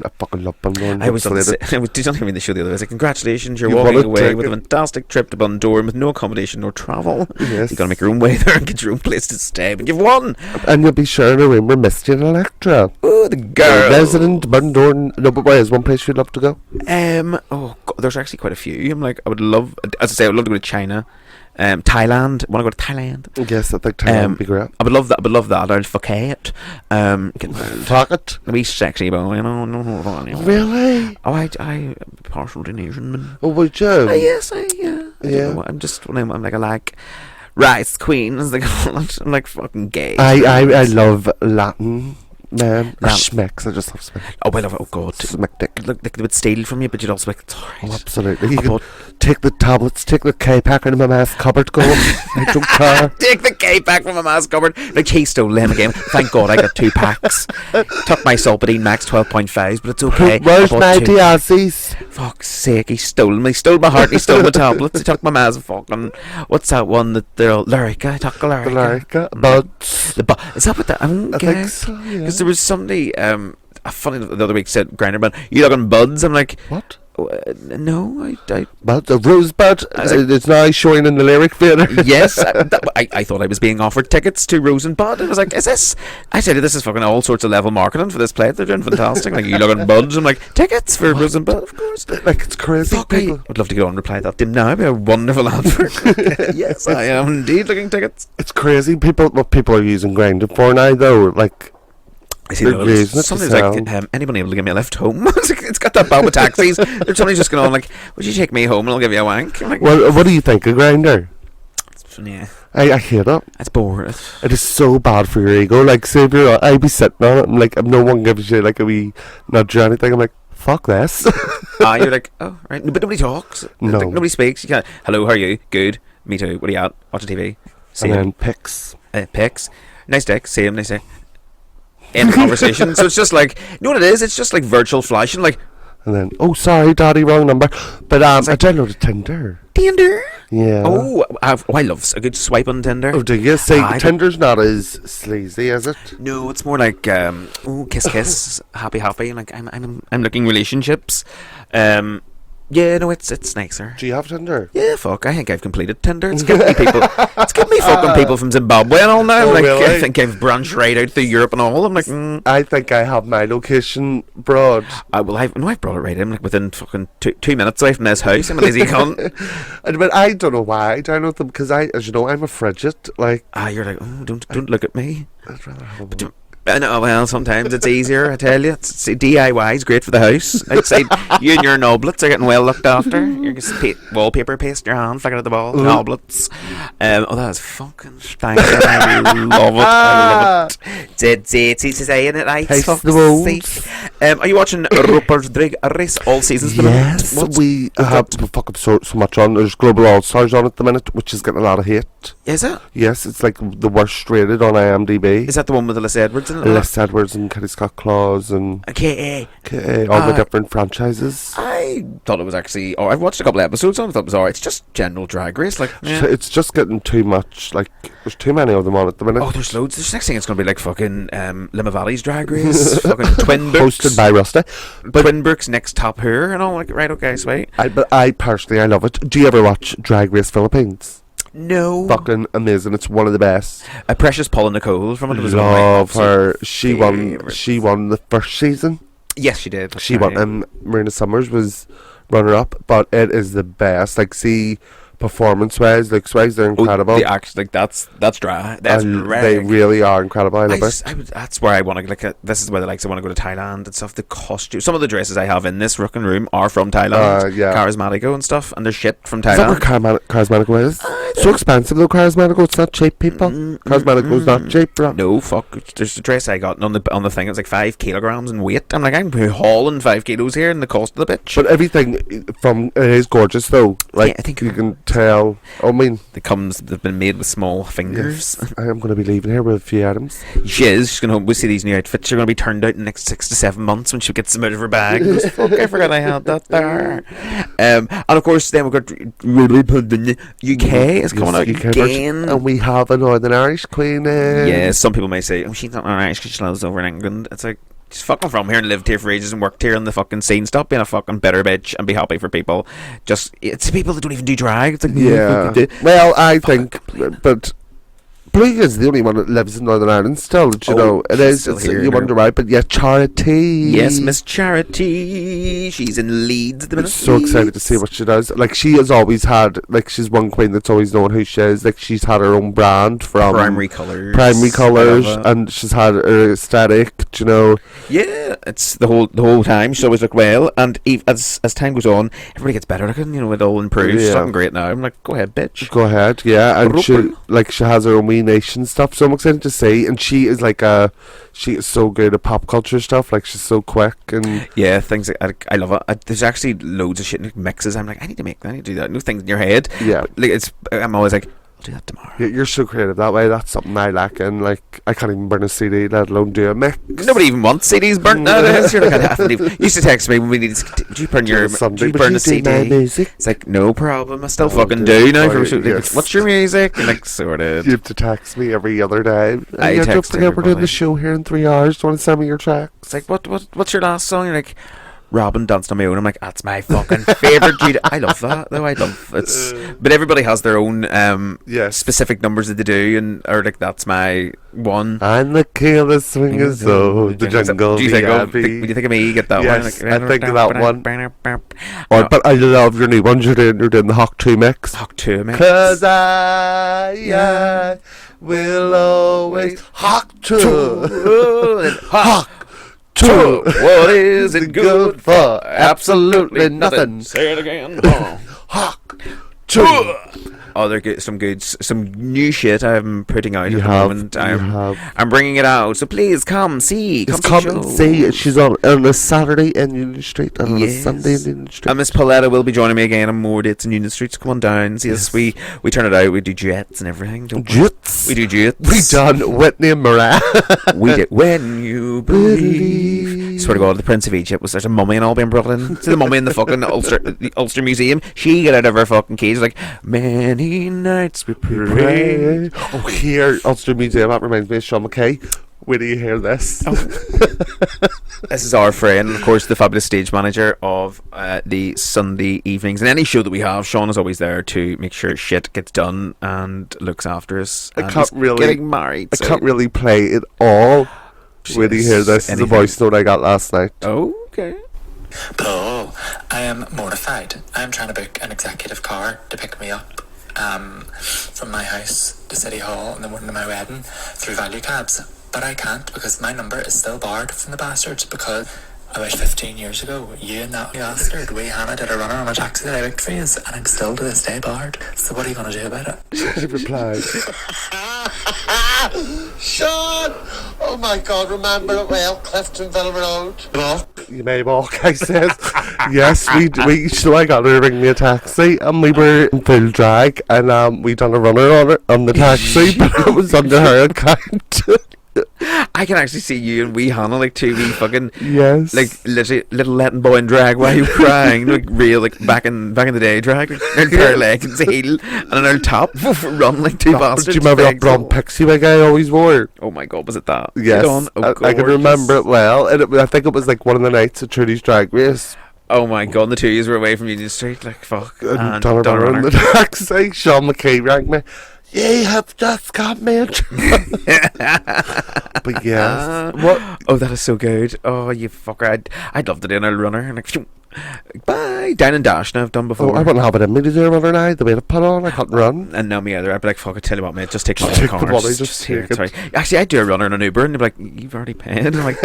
I fucking love Bundoran. I was on the show the other day. I was like, congratulations, you're You walking won a away with a ticket. fantastic trip to Bundoran with no accommodation nor travel. Yes. You gotta make your own way there and get your own place to stay, but you've won. And you'll be sharing a room with Misty and Electra. Oh, the girl. Resident Bundoran. No, but where is one place you'd love to go? Oh God, there's actually quite a few. I'm like, I would love, as I say, I would love to go to China. Thailand. Want to go to Thailand? Yes, I think Thailand would be great. I would love that. I would love that. I'd Phuket. Talk it. Be sexy boy, you know. Really? Oh, I partial to Asian men. Oh, would you? Yes, yeah. I Yeah. don't know, I'm just when I'm like I like rice queen. I'm like fucking gay. I love Latin, man. Or Lat- schmecks. I just love schmecks. Oh, I love it. Oh God. Smack dick. Look, they would steal from you, but you'd also be like, it's alright. Oh, absolutely. You Oh, can but- take the tablets, take the K-pack into my mask cupboard, go. I don't care. Take the cake back from my mask cupboard. Like he stole them again. Thank God I got 2 packs. Took my Solpadine Max 12.5s, but it's okay. Where's I bought my 2. Diazzies? Fuck's sake, he stole them. He stole my heart. He stole my tablets. He took my mask fucking. What's that one that they're all Lyrica? I took a Lyrica. The Lyrica, Buds. Is that what that? I think Because so, yeah. there was somebody. Funny the other week said Grinder Man, you looking buds? I'm like, What? no, I But the Rosebud, I was like- it's now showing in the lyric theatre. yes, I thought I was being offered tickets to Rose and Bud. I was like, is this? I tell you, this is fucking all sorts of level marketing for this play. They're doing fantastic. Like, you looking buds? I'm like, tickets for Rose and Bud, of course. Like, it's crazy. Fuck, People. I'd love to go and reply that to him now. It'd be a wonderful advert. Yes, I am indeed looking tickets. It's crazy. What people are using Grindr for now, though, like, I see They're using it to somebody's sell. like, anyone able to give me a lift home? It's got that bad with taxis. There's somebody just going on like, would you take me home and I'll give you a wank? I'm like, what do you think of Grindr? yeah, I hate it. it's boring. It is so bad for your ego. Like, say if you're, I'd be sitting on it, and like, if no one gives you like a wee nudge or anything, I'm like, fuck this. You're like, oh, right. But nobody talks. No. Like, nobody speaks. You can't, hello, how are you? Good. Me too. What are you at? Watching TV. And then pics. Pics. Nice dick. Same, nice dick. End of conversation. So it's just like, you know what it is? It's just like virtual flashing, like, And then, oh, sorry, daddy, wrong number. But I downloaded Tinder. Tinder. Yeah. Oh, I love a good swipe on Tinder. Oh, do you? See, I don't- Tinder's not as sleazy, is it? No, it's more like kiss kiss, happy happy. Like I'm looking relationships. Yeah, no, it's nicer. Do you have Tinder? Yeah, fuck. I think I've completed Tinder. It's giving me people. It's giving me fucking people from Zimbabwe and all now. Oh, Like really? I think I've branched right out through Europe and all. I'm like, I think I have my location broad. I've brought it right in. Like within fucking two minutes away from this house. I'm a lazy cunt. But I don't know why I download them because as you know, I'm a frigid. Like, You're like, oh, don't look at me. I'd rather have But I know, well, sometimes it's easier, I tell you. It's DIY is great for the house. Outside, you and your noblets are getting well looked after. You're just wallpaper paste in your hand, flicking at the ball. Noblets. That is fucking spanking. I love it. I love it. Did saying it right? Taste Fuck's the world. sake. Are you watching Rupert Drake race all seasons? at the moment? Yes, What's- we what's have that? fucking so much on. There's Global All Stars on at the minute, which is getting a lot of hate. Is it? Yes, it's like the worst rated on IMDb. Is that the one with Alyssa Edwards in it? Les Edwards and Kelly Scott Claus and Okay. all the different franchises. I thought it was actually. Oh, I've watched a couple of episodes on it. I thought it was alright. It's just general drag race. Like, yeah. It's just getting too much. Like, there's too many of them on at the minute. Oh, there's loads. There's next thing it's going to be like fucking Lima Valley's Drag Race, fucking Twin Brooks, Hosted by Rusty. But Twin Brooks next top her, and all like right, okay, sweet. but I personally, I love it. Do you ever watch Drag Race Philippines? No, Fucking amazing. It's one of the best. a precious Paula Nicole from it was one of my Love her. absolute She won. favourites. She won the first season. Yes, she did. She won, and Marina Summers was runner up. But it is the best. Like, see, performance wise, like, they're incredible. The act, like that's dry. That's And drag. they really are incredible. I love That's where I want to like. This is where the likes I want to go to Thailand and stuff. The costume, some of the dresses I have in this Rookin' Room are from Thailand. Yeah. Charismatico and stuff, and they're shit from Is that where Thailand. Charismatico is? So expensive though, Charismatico. It's not cheap, people. Charismatico's not cheap, bro. No, fuck. There's a dress I got on the thing. It was like 5 kilograms in weight. I'm like, I'm hauling 5 kilos here, and the cost of the bitch. But everything from it is gorgeous though. Like, Yeah, I think you can tell. I mean, they've been made with small fingers. yes, I am going to be leaving here with a few items. She's gonna. We see these new outfits are gonna be turned out in the next 6 to 7 months when she gets them out of her bag. Goes, fuck, I forgot I had that there. And of course, then we've got UK is coming out UK version. again. And we have a Northern Irish queen. Yeah, some people may say, "Oh, she's not Irish because she lives over in England." It's like, she's fucking from here and lived here for ages and worked here in the fucking scene. Stop being a fucking bitter bitch and be happy for people. It's people that don't even do drag. It's like, Yeah. Well, I think, but Blue is the only one that lives in Northern Ireland still. You know, it she's is. still It's, here, you wonder why, but yeah, Charity. Yes, Miss Charity. She's in Leeds at the I'm minute. so excited to see what she does. Like, she has always had, like, she's one queen that's always known who she is. Like, she's had her own brand from Primary colours. Colours, I love it. and she's had her aesthetic. You know, Yeah, it's the whole time. She's always looked well, and as time goes on, everybody gets better looking. You know, it all improves. Yeah. Something great now. I'm like, go ahead, bitch. go ahead, yeah, and she Rupert. she has her own wee nation stuff. So I'm excited to see, and she is she is so good at pop culture stuff. Like, she's so quick and. Yeah, things like I love it. There's actually loads of shit like mixes. I'm like, I need to do that. New things in your head. Yeah. But, like, I'm always like, I'll do that tomorrow. You're so creative that way. That's something I lack in. Like, I can't even burn a CD, let alone do a mix. Nobody even wants CDs burnt nowadays. You're like, I have to leave. You used to text me when we needed. Would you burn your? Sunday, Would you but burn you a do my CD? music. It's like, no problem. I still Oh, fucking dear. do now. Oh, For like, yes. what's your music? You're like, sorted. You have to text me every other day. I Yeah, don't text forget we're doing everybody. the show here in 3 hours. Do you want to send me your tracks? It's like, what's your last song? You're like, Robin danced on my own. I'm like, that's my fucking favourite. I love that though. I love it's, but everybody has their own Yes. specific numbers that they do, and or like that's my one. I'm the killer swinger, so the jungle. Do you think VIP. when you think of me, you get that Yes, one? I think of that one. Or But I love your new ones. You're doing the Hawk 2 mix. Talk to me. Cause I will always Hawk 2. Hawk 2. What is it good for? Absolutely nothing. Say it again. Hawk 2. Oh, they're good. Some new shit I'm putting out You at the have, moment. you have. I'm bringing it out. So please come see. Just to come the and show. see. She's on a Saturday in Union Street and on a Yes. Sunday in Union Street. And Miss Pauletta will be joining me again on more dates in Union Street. So come on down. See us. We turn it out. We do duets and everything. Don't we? Jutes. We do duets. We done Whitney and Mariah. We did. When you believe. Swear to God, the Prince of Egypt was there's a mummy and all being brought in. To the mummy in the fucking Ulster Museum. She got out of her fucking cage like, many nights we pray. Oh, here, Ulster Museum. That reminds me of Sean McKay. Wait till you hear this. This is our friend, of course, the fabulous stage manager of the Sunday evenings. And any show that we have, Sean is always there to make sure shit gets done and looks after us. I And can't he's really- getting married. I can't really play it all. Wait till you hear this. This is a Anything. voice note I got last night. Oh, okay. Paul, I am mortified. I am trying to book an executive car to pick me up from my house to City Hall on the morning of my wedding through value cabs. But I can't because my number is still barred from the bastards because about 15 years ago, you and that bastard, wee Hannah, did a runner on a taxi that I booked for you, and I'm still to this day barred. So what are you going to do about it? She replied. Sean! Oh my God, remember it well, Cliftonville Road. Walk. You may walk, I says. Yes, so I got her to ring me a taxi, and we were in full drag, and we done a runner on it, on the taxi, but it was under her account. I can actually see you and wee Hannah, like two wee fucking, Yes. like literally little Latin boy in drag while you were crying, like real, like back in the day drag, like their pair of legs, heel, and on our top, run like two bastards. Do you remember that blonde pixie wig I always wore? Oh my God, was it that? Yes, Go on. Oh, I can remember it well, and I think it was like one of the nights at Trudy's Drag Race. Oh my God, and the two of you were away from Union Street, like fuck. And Donna Runner in the taxi. Sean McKay rang me. You have just got me a But yes. What? Oh, that is so good. Oh, you fucker. I'd love to do an old runner. And like, phew, bye. Down and dash now, I've done Oh, before. I wouldn't have it in me to do a runner now. The way to put on, I couldn't run. And now me either. I'd be like, fuck, I tell you what, mate, just take Just my take car. the money, just here, take it. sorry. Actually, I'd do a runner in an Uber, and they'd be like, you've already paid. And I'm like,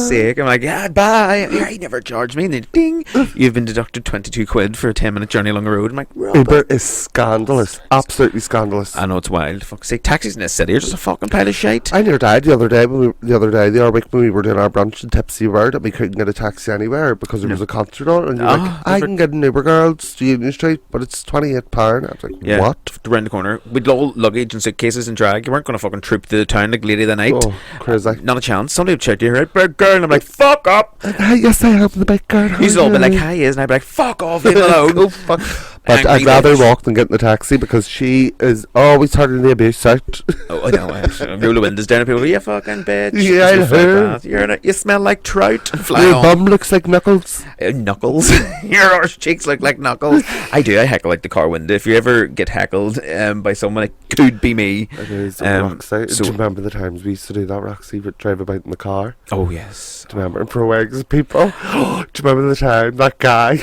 sick. I'm like, yeah, bye. Yeah, he never charged me. And then ding, you've been deducted 22 quid for a 10-minute journey along the road. I'm like, Uber is scandalous. Absolutely scandalous. I know it's wild. Fuck's sake, taxis in this city are just a fucking pile of shite. I nearly died the other day the other week when we were doing our brunch in Tipsy Bird, and we couldn't get a taxi anywhere because there was a concert on, and you're like, I can get an Uber, girls, to Union Street, but it's £28. I was like, Yeah, what? around the corner. We'd all luggage and suitcases and drag. You weren't going to fucking troop through the town like Lady of the Night. Oh, crazy. Not a chance. Somebody would shout to you, right, big girl, and I'm like, fuck up. Hey, yes, I am the big girl. You'd all be like, hi, is, and I'd be like, fuck off, leave me alone. Oh, fuck. But Angry I'd rather bitch. walk than get in the taxi because she is always turning the abuse out. Oh, I know. I roll the windows down and people go, you fucking bitch. Yeah, I Just like heard. that. You smell like trout. And fly Your on. bum looks like knuckles. Knuckles. Your arse cheeks look like knuckles. I do. I heckle like the car window. If you ever get heckled by someone, it could be me. It is so- Roxy. Do you remember the times we used to do that, Roxy? We'd drive about in the car. Oh, yes. Do you remember? And for wigs people. Do you remember the time that guy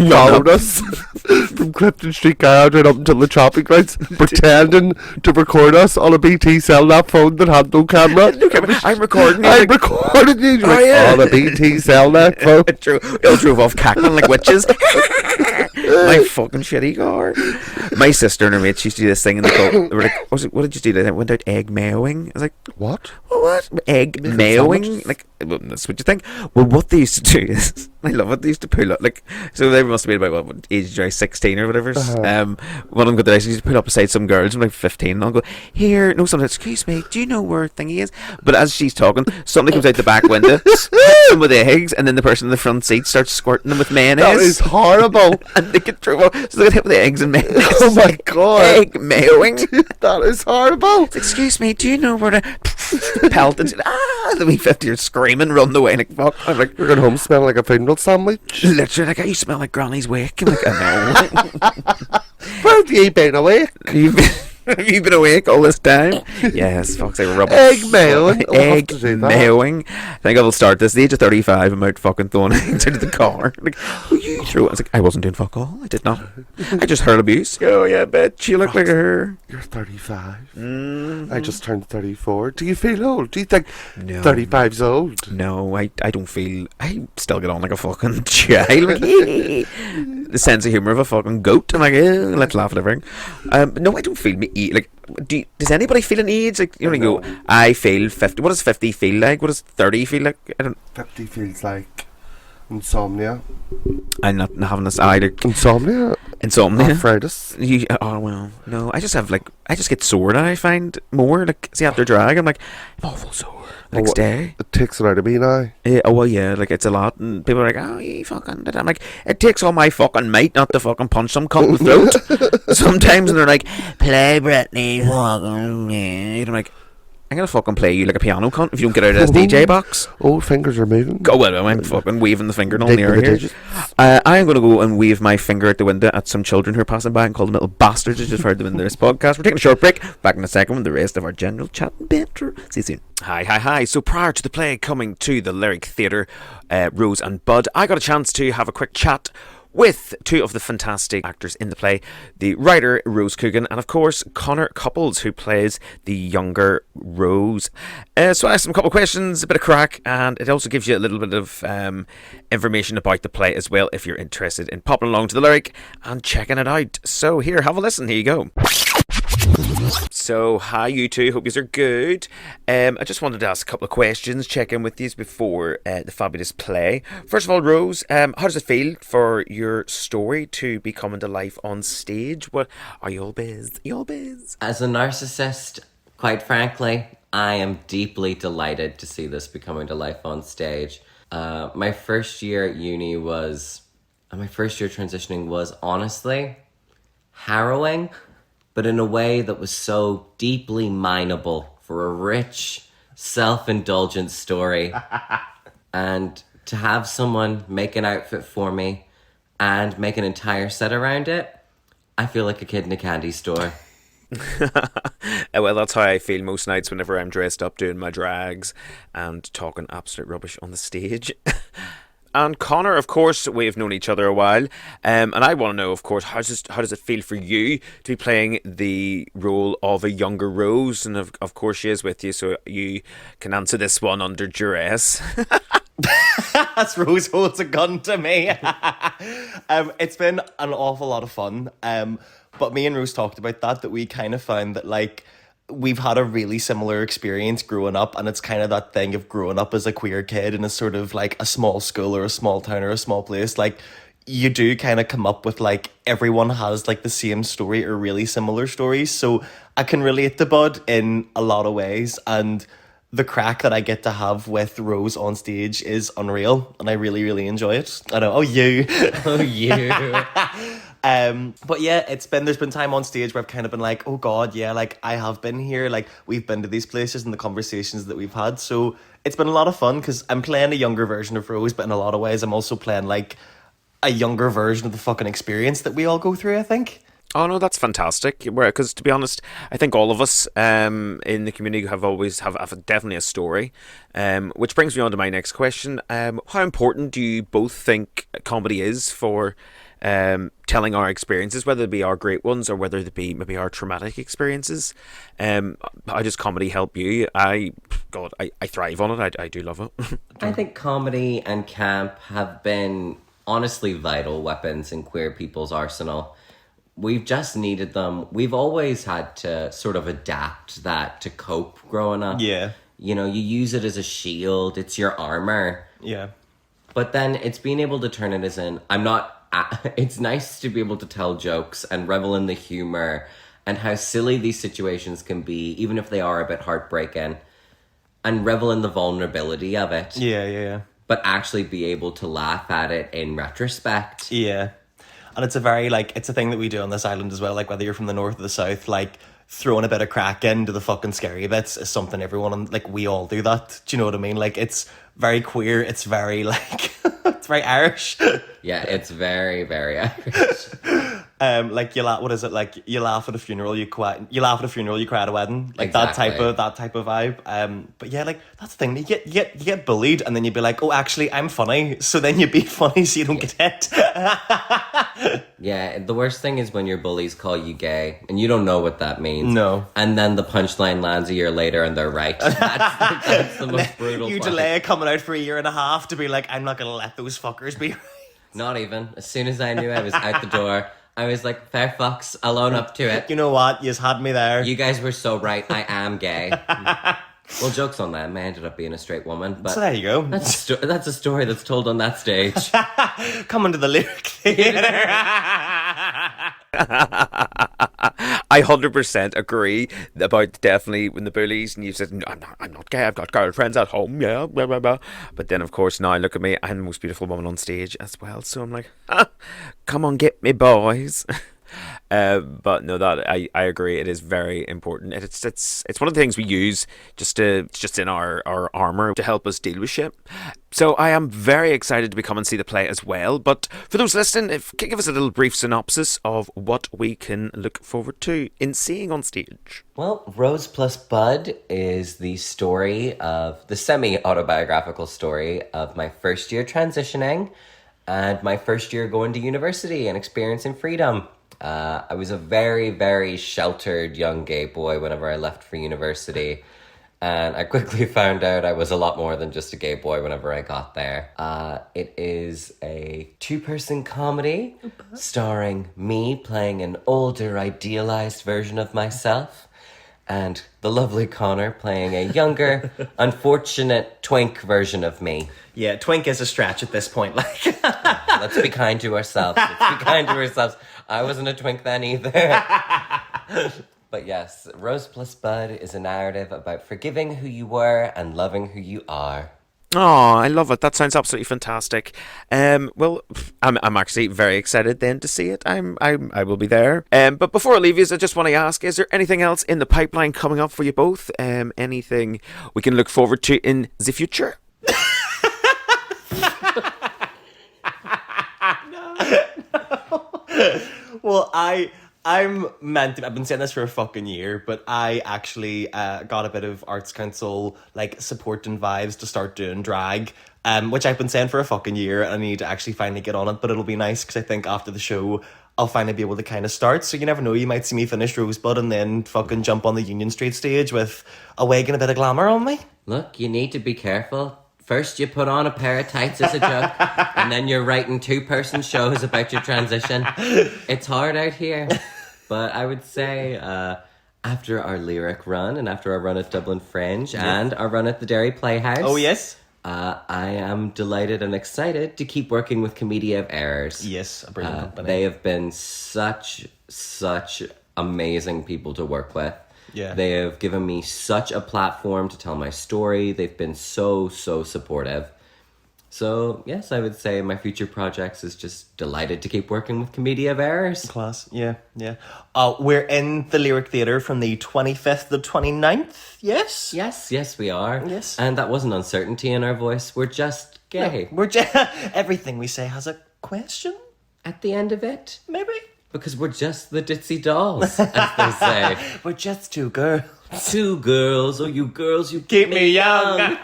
followed us from Clifton Street Garage right up until the traffic lights, pretending to record us on a BT cell that phone that had no camera? I'm recording you. I like, recorded you Oh, yeah. on a BT cell net phone. We all drove off cackling like witches. My fucking shitty car. My sister and her mates used to do this thing in the car. They were like, what did you do? They went out egg mayoing. I was like, What? what? Egg Making mayoing? sandwiches? Like, well, that's what you think. Well, what they used to do is, I love it, they used to pull up, like, so they must have been about, what age, 16 or whatever. Uh-huh. One of them got the license, to pull up beside some girls, I'm like 15, and I'll go, here, no, something, excuse me, do you know where thingy is? But as she's talking, somebody comes out the back window, hits them with eggs, and then the person in the front seat starts squirting them with mayonnaise. That is horrible. And they get through, so they get hit with the eggs and mayonnaise. Oh my God. Egg mayoing. That is horrible. Excuse me, do you know where to pelt and the wee 50-year screaming, run away like fuck. I'm like, You're going home smelling like a funeral sandwich. literally like, you smell like Granny's wake. I'm like, I know. Where have you been awake? Have you been awake all this time? Yes, fuck's like rubbish. Egg mayoing. I'll have Egg to do that. mayoing. I think I will start this. At the age of 35, I'm out fucking throwing eggs into the car. Like, who you threw it? I was like, I wasn't doing fuck all. I did not. I just heard abuse. Oh yeah, bitch. You look like her. You're 35. Mm-hmm. I just turned 34. Do you feel old? Do you think No. 35's old? No, I don't feel. I still get on like a fucking child. Like, the sense of humour of a fucking goat. I'm like, let's laugh at everything. No, I don't feel me. Like, does anybody feel an age? Like, you know, you go, I feel 50. What does 50 feel like? What does 30 feel like? I don't. 50 feels like insomnia. I'm not having this either. Insomnia? Insomnia. Arthritis. Oh well, no. I just get sore now. I find more like see after drag. I'm like I'm awful sore the next day. It takes it out of me now. Yeah, oh well, yeah. Like it's a lot, and people are like, "Oh, you fucking." I'm like, it takes all my fucking might not to fucking punch some cunt in the throat. Sometimes, and they're like, "Play Britney." And I'm like, I'm gonna fucking play you like a piano cunt if you don't get out of this DJ box. Oh, fingers are moving. Go well, I'm fucking waving the finger on the air the here. digits. I am going to go and wave my finger at the window at some children who are passing by and call them little bastards who just heard them in this podcast. We're taking a short break. Back in a second with the rest of our general chat and banter. See you soon. Hi. So prior to the play coming to the Lyric Theatre, Rose and Bud, I got a chance to have a quick chat with two of the fantastic actors in the play, the writer Rose Coogan and of course Connor Couples, who plays the younger Rose. So I asked him a couple of questions, a bit of crack, and it also gives you a little bit of information about the play as well if you're interested in popping along to the Lyric and checking it out. So here, have a listen. Here you go. So, hi you two, hope yous are good. I just wanted to ask a couple of questions, check in with yous before the fabulous play. First of all, Rose, how does it feel for your story to be coming to life on stage? What are you all biz? As a narcissist, quite frankly, I am deeply delighted to see this be coming to life on stage. My first year at uni my first year transitioning was honestly harrowing, but in a way that was so deeply mineable for a rich, self-indulgent story. And to have someone make an outfit for me and make an entire set around it, I feel like a kid in a candy store. Well, that's how I feel most nights whenever I'm dressed up doing my drags and talking absolute rubbish on the stage. And Connor, of course, we've known each other a while, and I want to know, of course, how does it feel for you to be playing the role of a younger Rose? And of course, she is with you, so you can answer this one under duress. As Rose holds a gun to me. It's been an awful lot of fun. But me and Rose talked about that we kind of found that like we've had a really similar experience growing up, and it's kind of that thing of growing up as a queer kid in a sort of like a small school or a small town or a small place. Like you do kind of come up with like everyone has like the same story or really similar stories. So I can relate to Bud in a lot of ways, and the crack that I get to have with Rose on stage is unreal, and I really, really enjoy it. I know, oh you. Oh, you. But yeah, there's been time on stage where I've kind of been like, oh God, yeah, like I have been here, like we've been to these places and the conversations that we've had. So it's been a lot of fun because I'm playing a younger version of Rose, but in a lot of ways I'm also playing like a younger version of the fucking experience that we all go through, I think. Oh no, that's fantastic. Because to be honest, I think all of us in the community have definitely a story. Which brings me on to my next question. How important do you both think comedy is for telling our experiences, whether it be our great ones or whether it be maybe our traumatic experiences? How does comedy help you? I thrive on it. I do love it. I think comedy and camp have been honestly vital weapons in queer people's arsenal. We've just needed them. We've always had to sort of adapt that to cope growing up. Yeah. You know, you use it as a shield. It's your armor. Yeah. But then it's being able to turn it as it's nice to be able to tell jokes and revel in the humor and how silly these situations can be, even if they are a bit heartbreaking, and revel in the vulnerability of it. Yeah. But actually be able to laugh at it in retrospect. Yeah. And it's it's a thing that we do on this island as well, like whether you're from the north or the south, like throwing a bit of crack into the fucking scary bits is something we all do that. Do you know what I mean? Like it's very queer, it's very it's very Irish. Yeah, it's very, very Irish. You laugh at a funeral, you cry at a wedding, like Exactly. that type of vibe. But yeah, like that's the thing. You get bullied, and then you'd be like, oh, actually, I'm funny. So then you'd be funny, so you don't get hit. Yeah, the worst thing is when your bullies call you gay, and you don't know what that means. No. And then the punchline lands a year later, and they're right. That's the most brutal. You part. delay coming out for a year and a half to be like, I'm not gonna let those fuckers be. Not even. As soon as I knew I was out the door, I was like, fair fucks, I'll own up to it. You know what? You've had me there. You guys were so right. I am gay. Well, joke's on them. I ended up being a straight woman. But So there you go. that's a story that's told on that stage. Come into the Lyric Theatre. I 100% agree about definitely when the bullies and you said, no, I'm not gay, I've got girlfriends at home, yeah, blah, blah, blah. But then, of course, now look at me, I'm the most beautiful woman on stage as well. So I'm like, come on, get me, boys. But no, that I agree. It is very important. It's one of the things we use just in our armor to help us deal with shit. So I am very excited to come and see the play as well. But for those listening, give us a little brief synopsis of what we can look forward to in seeing on stage. Well, Rose plus Bud is the story of the semi-autobiographical story of my first year transitioning and my first year going to university and experiencing freedom. I was a very, very sheltered young gay boy whenever I left for university. And I quickly found out I was a lot more than just a gay boy whenever I got there. It is a 2-person comedy starring me playing an older, idealized version of myself and the lovely Connor playing a younger, unfortunate twink version of me. Yeah, twink is a stretch at this point. Like, Let's be kind to ourselves. I wasn't a twink then either. But yes, Rose plus Bud is a narrative about forgiving who you were and loving who you are. Oh, I love it. That sounds absolutely fantastic. Well, I'm actually very excited then to see it. I will be there. But before I leave you, I just want to ask: is there anything else in the pipeline coming up for you both? Anything we can look forward to in the future? well, I've been saying this for a fucking year, but I actually got a bit of Arts Council like support and vibes to start doing drag, which I've been saying for a fucking year. I need to actually finally get on it, but it'll be nice because I think after the show I'll finally be able to kind of start. So you never know, you might see me finish Rosebud and then fucking jump on the Union Street stage with a wig and a bit of glamour on me. Look, you need to be careful. First you put on a pair of tights as a joke, and then you're writing 2-person shows about your transition. It's hard out here. But I would say after our lyric run and after our run at Dublin Fringe and our run at the Derry Playhouse... Oh, yes? I am delighted and excited to keep working with Commedia of Errors. Yes, a brilliant company. They have been such amazing people to work with. Yeah. They have given me such a platform to tell my story. They've been so supportive. So, yes, I would say my future projects is just delighted to keep working with Commedia of Errors. Class, yeah. We're in the Lyric Theatre from the 25th to the 29th, yes? Yes, we are. Yes. And that wasn't uncertainty in our voice. We're just gay. No, we're just... Everything we say has a question? At the end of it. Maybe? Because we're just the ditzy dolls, as they say. We're just 2 girls. 2 girls, oh you girls, you Keep me young.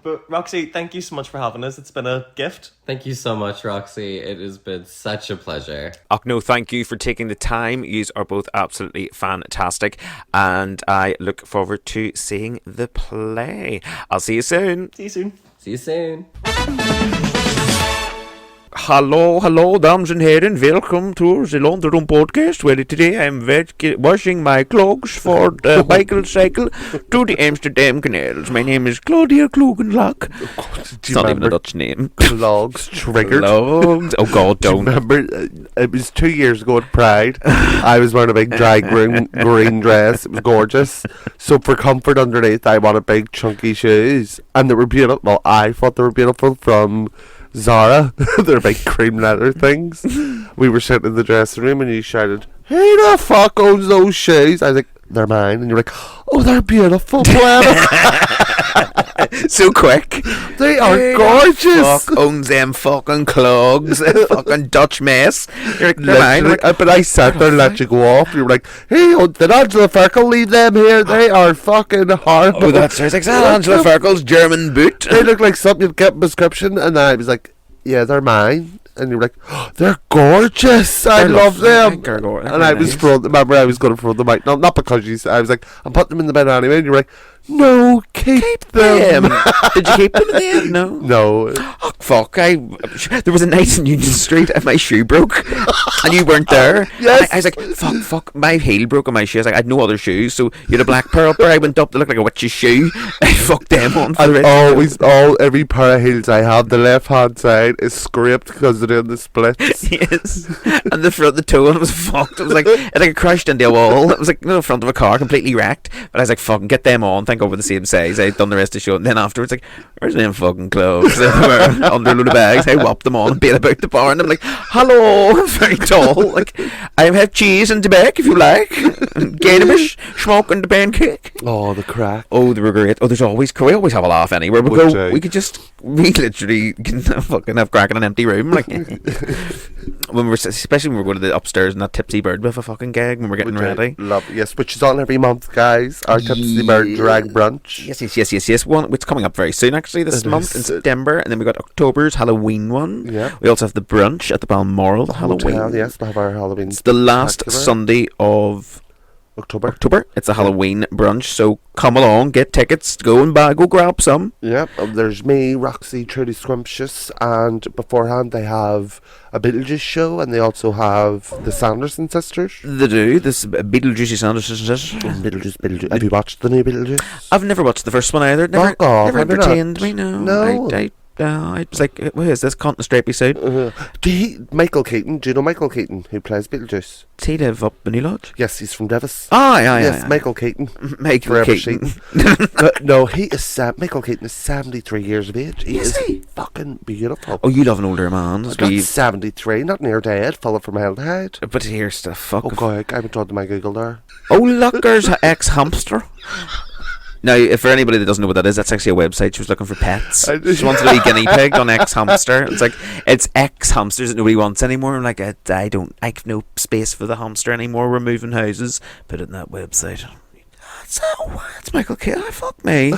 But Roxy, thank you so much for having us. It's been a gift. Thank you so much, Roxy. It has been such a pleasure. Oh, no, thank you for taking the time. You are both absolutely fantastic. And I look forward to seeing the play. I'll see you soon. See you soon. See you soon. Hello, dames and herren. Welcome to the London Room podcast, where today I'm washing my clogs for the bicycle to the Amsterdam canals. My name is Claudia Klugenlock. It's not even a Dutch name. Clogs triggered. Clogs. Oh God, don't. Remember, it was 2 years ago at Pride. I was wearing a big drag green dress. It was gorgeous. So for comfort underneath, I wanted big chunky shoes, and they were beautiful. Well, I thought they were beautiful from Zara. They're big cream leather things. We were sitting in the dressing room and you shouted, "Who the fuck owns those shoes?" I was like, "They're mine." And you're like, "Oh, they're beautiful." So quick. They are gorgeous. Fuck owns them fucking clogs. Fucking Dutch mess. You're like, they're mine. Like, but I sat there and let you go off. You were like, "Hey, did Angela Ferkel leave them here? They are fucking horrible." Oh, that's like Angela Ferkel's German boot. They look like something you'd get in prescription. And I was like, "Yeah, they're mine." And you were like, "Oh, they're gorgeous. I love them." And I was remember I was going to throw them out. No, not because I was like, "I'm putting them in the bed anyway." And you were like, No, keep them. Did you keep them in the end? No. No. Oh, fuck. There was a night in Union Street and my shoe broke and you weren't there. Yes. I was like, fuck, my heel broke on my shoe. I was like, I had no other shoes, so you had a black pair up there. I went up to look like a witch's shoe. I fucked them on for the rest And every pair of heels I have, the left hand side is scraped because they're doing the splits. Yes. And the toe on it was fucked. It was like it crashed into a wall. It was like the front of a car, completely wrecked. But I was like, fucking get them on. Thank God we're the same size. I'd done the rest of the show. And then afterwards, like, where's them fucking clothes? They were under a load of bags. I whopped them on and beat about the bar. And I'm like, hello, I'm very tall. Like, I have cheese and tobacco if you like. Gainish, smoking the pancake. Oh, the crack. Oh, they were great. Oh, we always have a laugh anywhere we Would go. you? We could just, we literally can fucking have crack in an empty room. Like, especially when we're going to the upstairs and that Tipsy Bird with a fucking gag when we're getting ready. Yes, which is on every month, guys. Our Tipsy Bird drag brunch. Yes. One, it's coming up very soon, actually, this month in September. And then we got October's Halloween one. Yeah. We also have the brunch at the Balmoral Halloween. Hotel, yes, we have our Halloween. It's the last spectacular. Sunday of October. It's a Halloween brunch, so come along, get tickets, go grab some. Yep, there's me, Roxy, Trudy Scrumptious, and beforehand they have a Beetlejuice show, and they also have the Sanderson sisters. They do, this Beetlejuice Sanderson sisters. Beetlejuice. Have you watched the new Beetlejuice? I've never watched the first one either. Never, Fuck off, never have you not? entertained me, no. No. I was like, what is this cunt in a stripy suit? Michael Keaton, do you know Michael Keaton, who plays Beetlejuice? Does he live up in New Lodge? Yes, he's from Devis. Yes, Michael Keaton. Michael Forever Keaton. No, he is Michael Keaton is 73 years of age. Is he? Fucking beautiful. Oh, you love an older man. Not 73, not near dead, fella from hell to head. But here's the fuck. Oh god, I haven't told my Google there. Oh, look, there's an ex-hamster. Now, if for anybody that doesn't know what that is, that's actually a website. She was looking for pets. She wanted a wee guinea pig on X-Hamster. It's like, it's X-Hamsters that nobody wants anymore. I'm like, I have no space for the hamster anymore. We're moving houses. Put it in that website. So, it's Michael Keaton. Fuck me.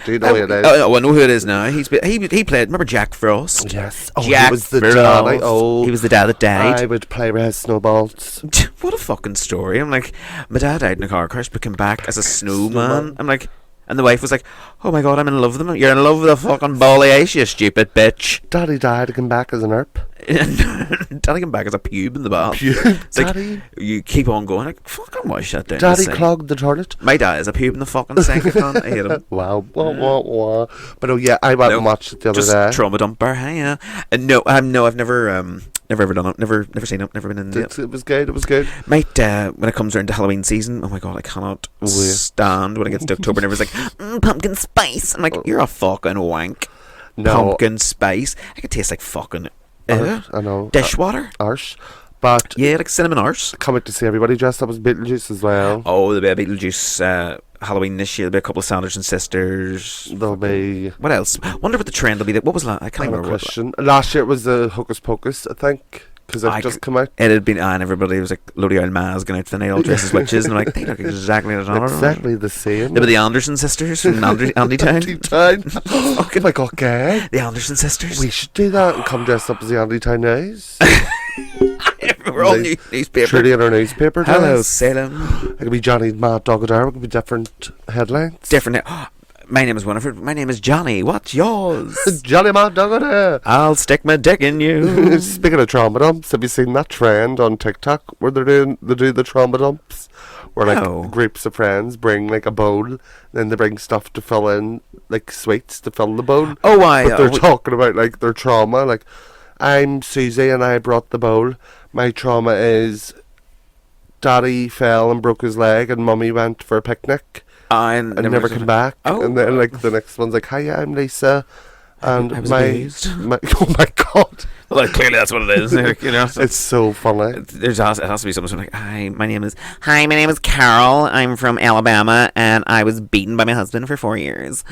Do you know who it is? I know who it is now. He played, remember Jack Frost? Yes. Jack he was the Frost. dad. He was the dad that died. I would play Red Snowballs. What a fucking story. I'm like, my dad died in a car crash but came back as a snowman. I'm like, and the wife was like, oh my god, I'm in love with him. You're in love with a fucking bally ace, you stupid bitch. Daddy died and came back as an herp. Daddy came back as a pube in the bath. It's Daddy? like, you keep on going, like, fucking wash that down. Daddy clogged the toilet. My dad is a pube in the fucking sink. I hate him. Wow. But oh yeah, I went and watched it the other Just day. trauma dumper, hey, yeah. No, I've never ever done it. Never seen it. Never been in it. It was good. Mate, when it comes around to Halloween season, oh my god, I cannot stand when it gets to October and everyone's like, pumpkin spice. I'm like, you're a fucking wank. No. Pumpkin spice. I could taste like fucking I know. dishwater. Arse. But Yeah, like cinnamon arse. coming to see everybody dressed up as Beetlejuice as well. Oh, there'll be a Beetlejuice Halloween this year. There'll be a couple of Sanderson sisters. There'll be What else? Wonder what the trend will be. What was that? I can't Anna remember. Christian. Last year it was the Hocus Pocus, I think, because it just come out. It had been, and everybody was like, Lodi Owl Ma's going out for the night, all dressed as witches, and I'm like, they look exactly the same. Exactly the same. They were the Anderson sisters from Andytown. Andytown. Oh my god, gay. The Anderson sisters. We should do that and come dressed up as the Andytown News. We're all newspaper. Truly in our newspaper. Hello, dress. Salem. It could be Johnny's Mad Dog It could be different headlines. Different. My name is Winifred. My name is Johnny. What's yours? Johnny Mad Dog It. I'll stick my dick in you. Speaking of trauma dumps, have you seen that trend on TikTok where they do the trauma dumps? Where like No. groups of friends bring like a bowl, then they bring stuff to fill in, like sweets to fill the bowl. Oh, why? But they're talking about like their trauma. Like, I'm Susie and I brought the bowl. My trauma is Daddy fell and broke his leg, and Mummy went for a picnic and never came back. Oh. And then like the next one's like, hi, I'm Lisa. And I was my abused. oh my god, Well, clearly that's what it is. You know, so it's so funny. it has to be someone like, hi, my name is Carol. I'm from Alabama, and I was beaten by my husband for 4 years.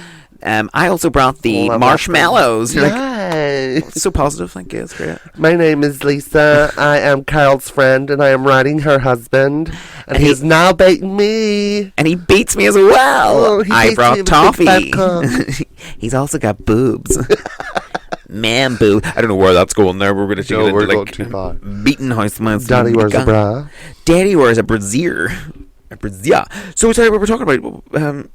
I also brought the Love marshmallows. You're like, Yay. so positive. Thank you. It's great. My name is Lisa. I am Carol's friend, and I am riding her husband, and he's now beating me. And he beats me as well. Oh, he I beats me brought with big toffee. fat cock. He's also got boobs. Man boob. I don't know where that's going there. We're going to No, get we're into going like too far. beating housemates. Daddy wears a bra. Daddy wears a brassiere. A brassiere. So sorry, we were talking about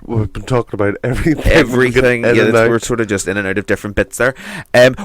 We've been talking about everything. Everything. In Yeah, and out. we're sort of just in and out of different bits there.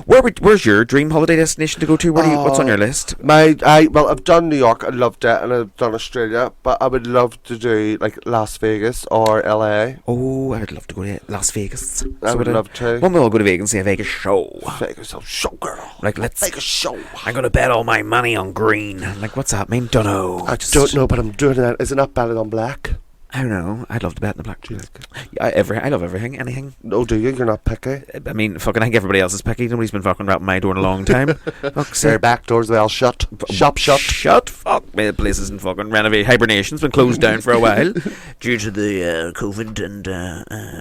Where's your dream holiday destination to go to? What's on your list? Well, I've done New York. I loved it, and I've done Australia. But I would love to do like Las Vegas or LA. Oh, I would love to go to Las Vegas. I would love to. When we'll go to Vegas and see a Vegas show. Vegas show, girl. Like, let's Vegas show. I'm gonna bet all my money on green. I'm like, what's that mean? Don't know. I don't know, but I'm doing that. Is it not betting on black? I don't know. I'd love to bet in the black. Jesus. Yeah, I love everything, anything. Oh, do you? You're not picky. I mean, fucking, I think everybody else is picky. Nobody's been fucking rapping my door in a long time. Fuck's Their sake. back doors well shut. Shop shut. Shut. Fuck. The place isn't fucking renovated. Hibernation's been closed down for a while due to the COVID and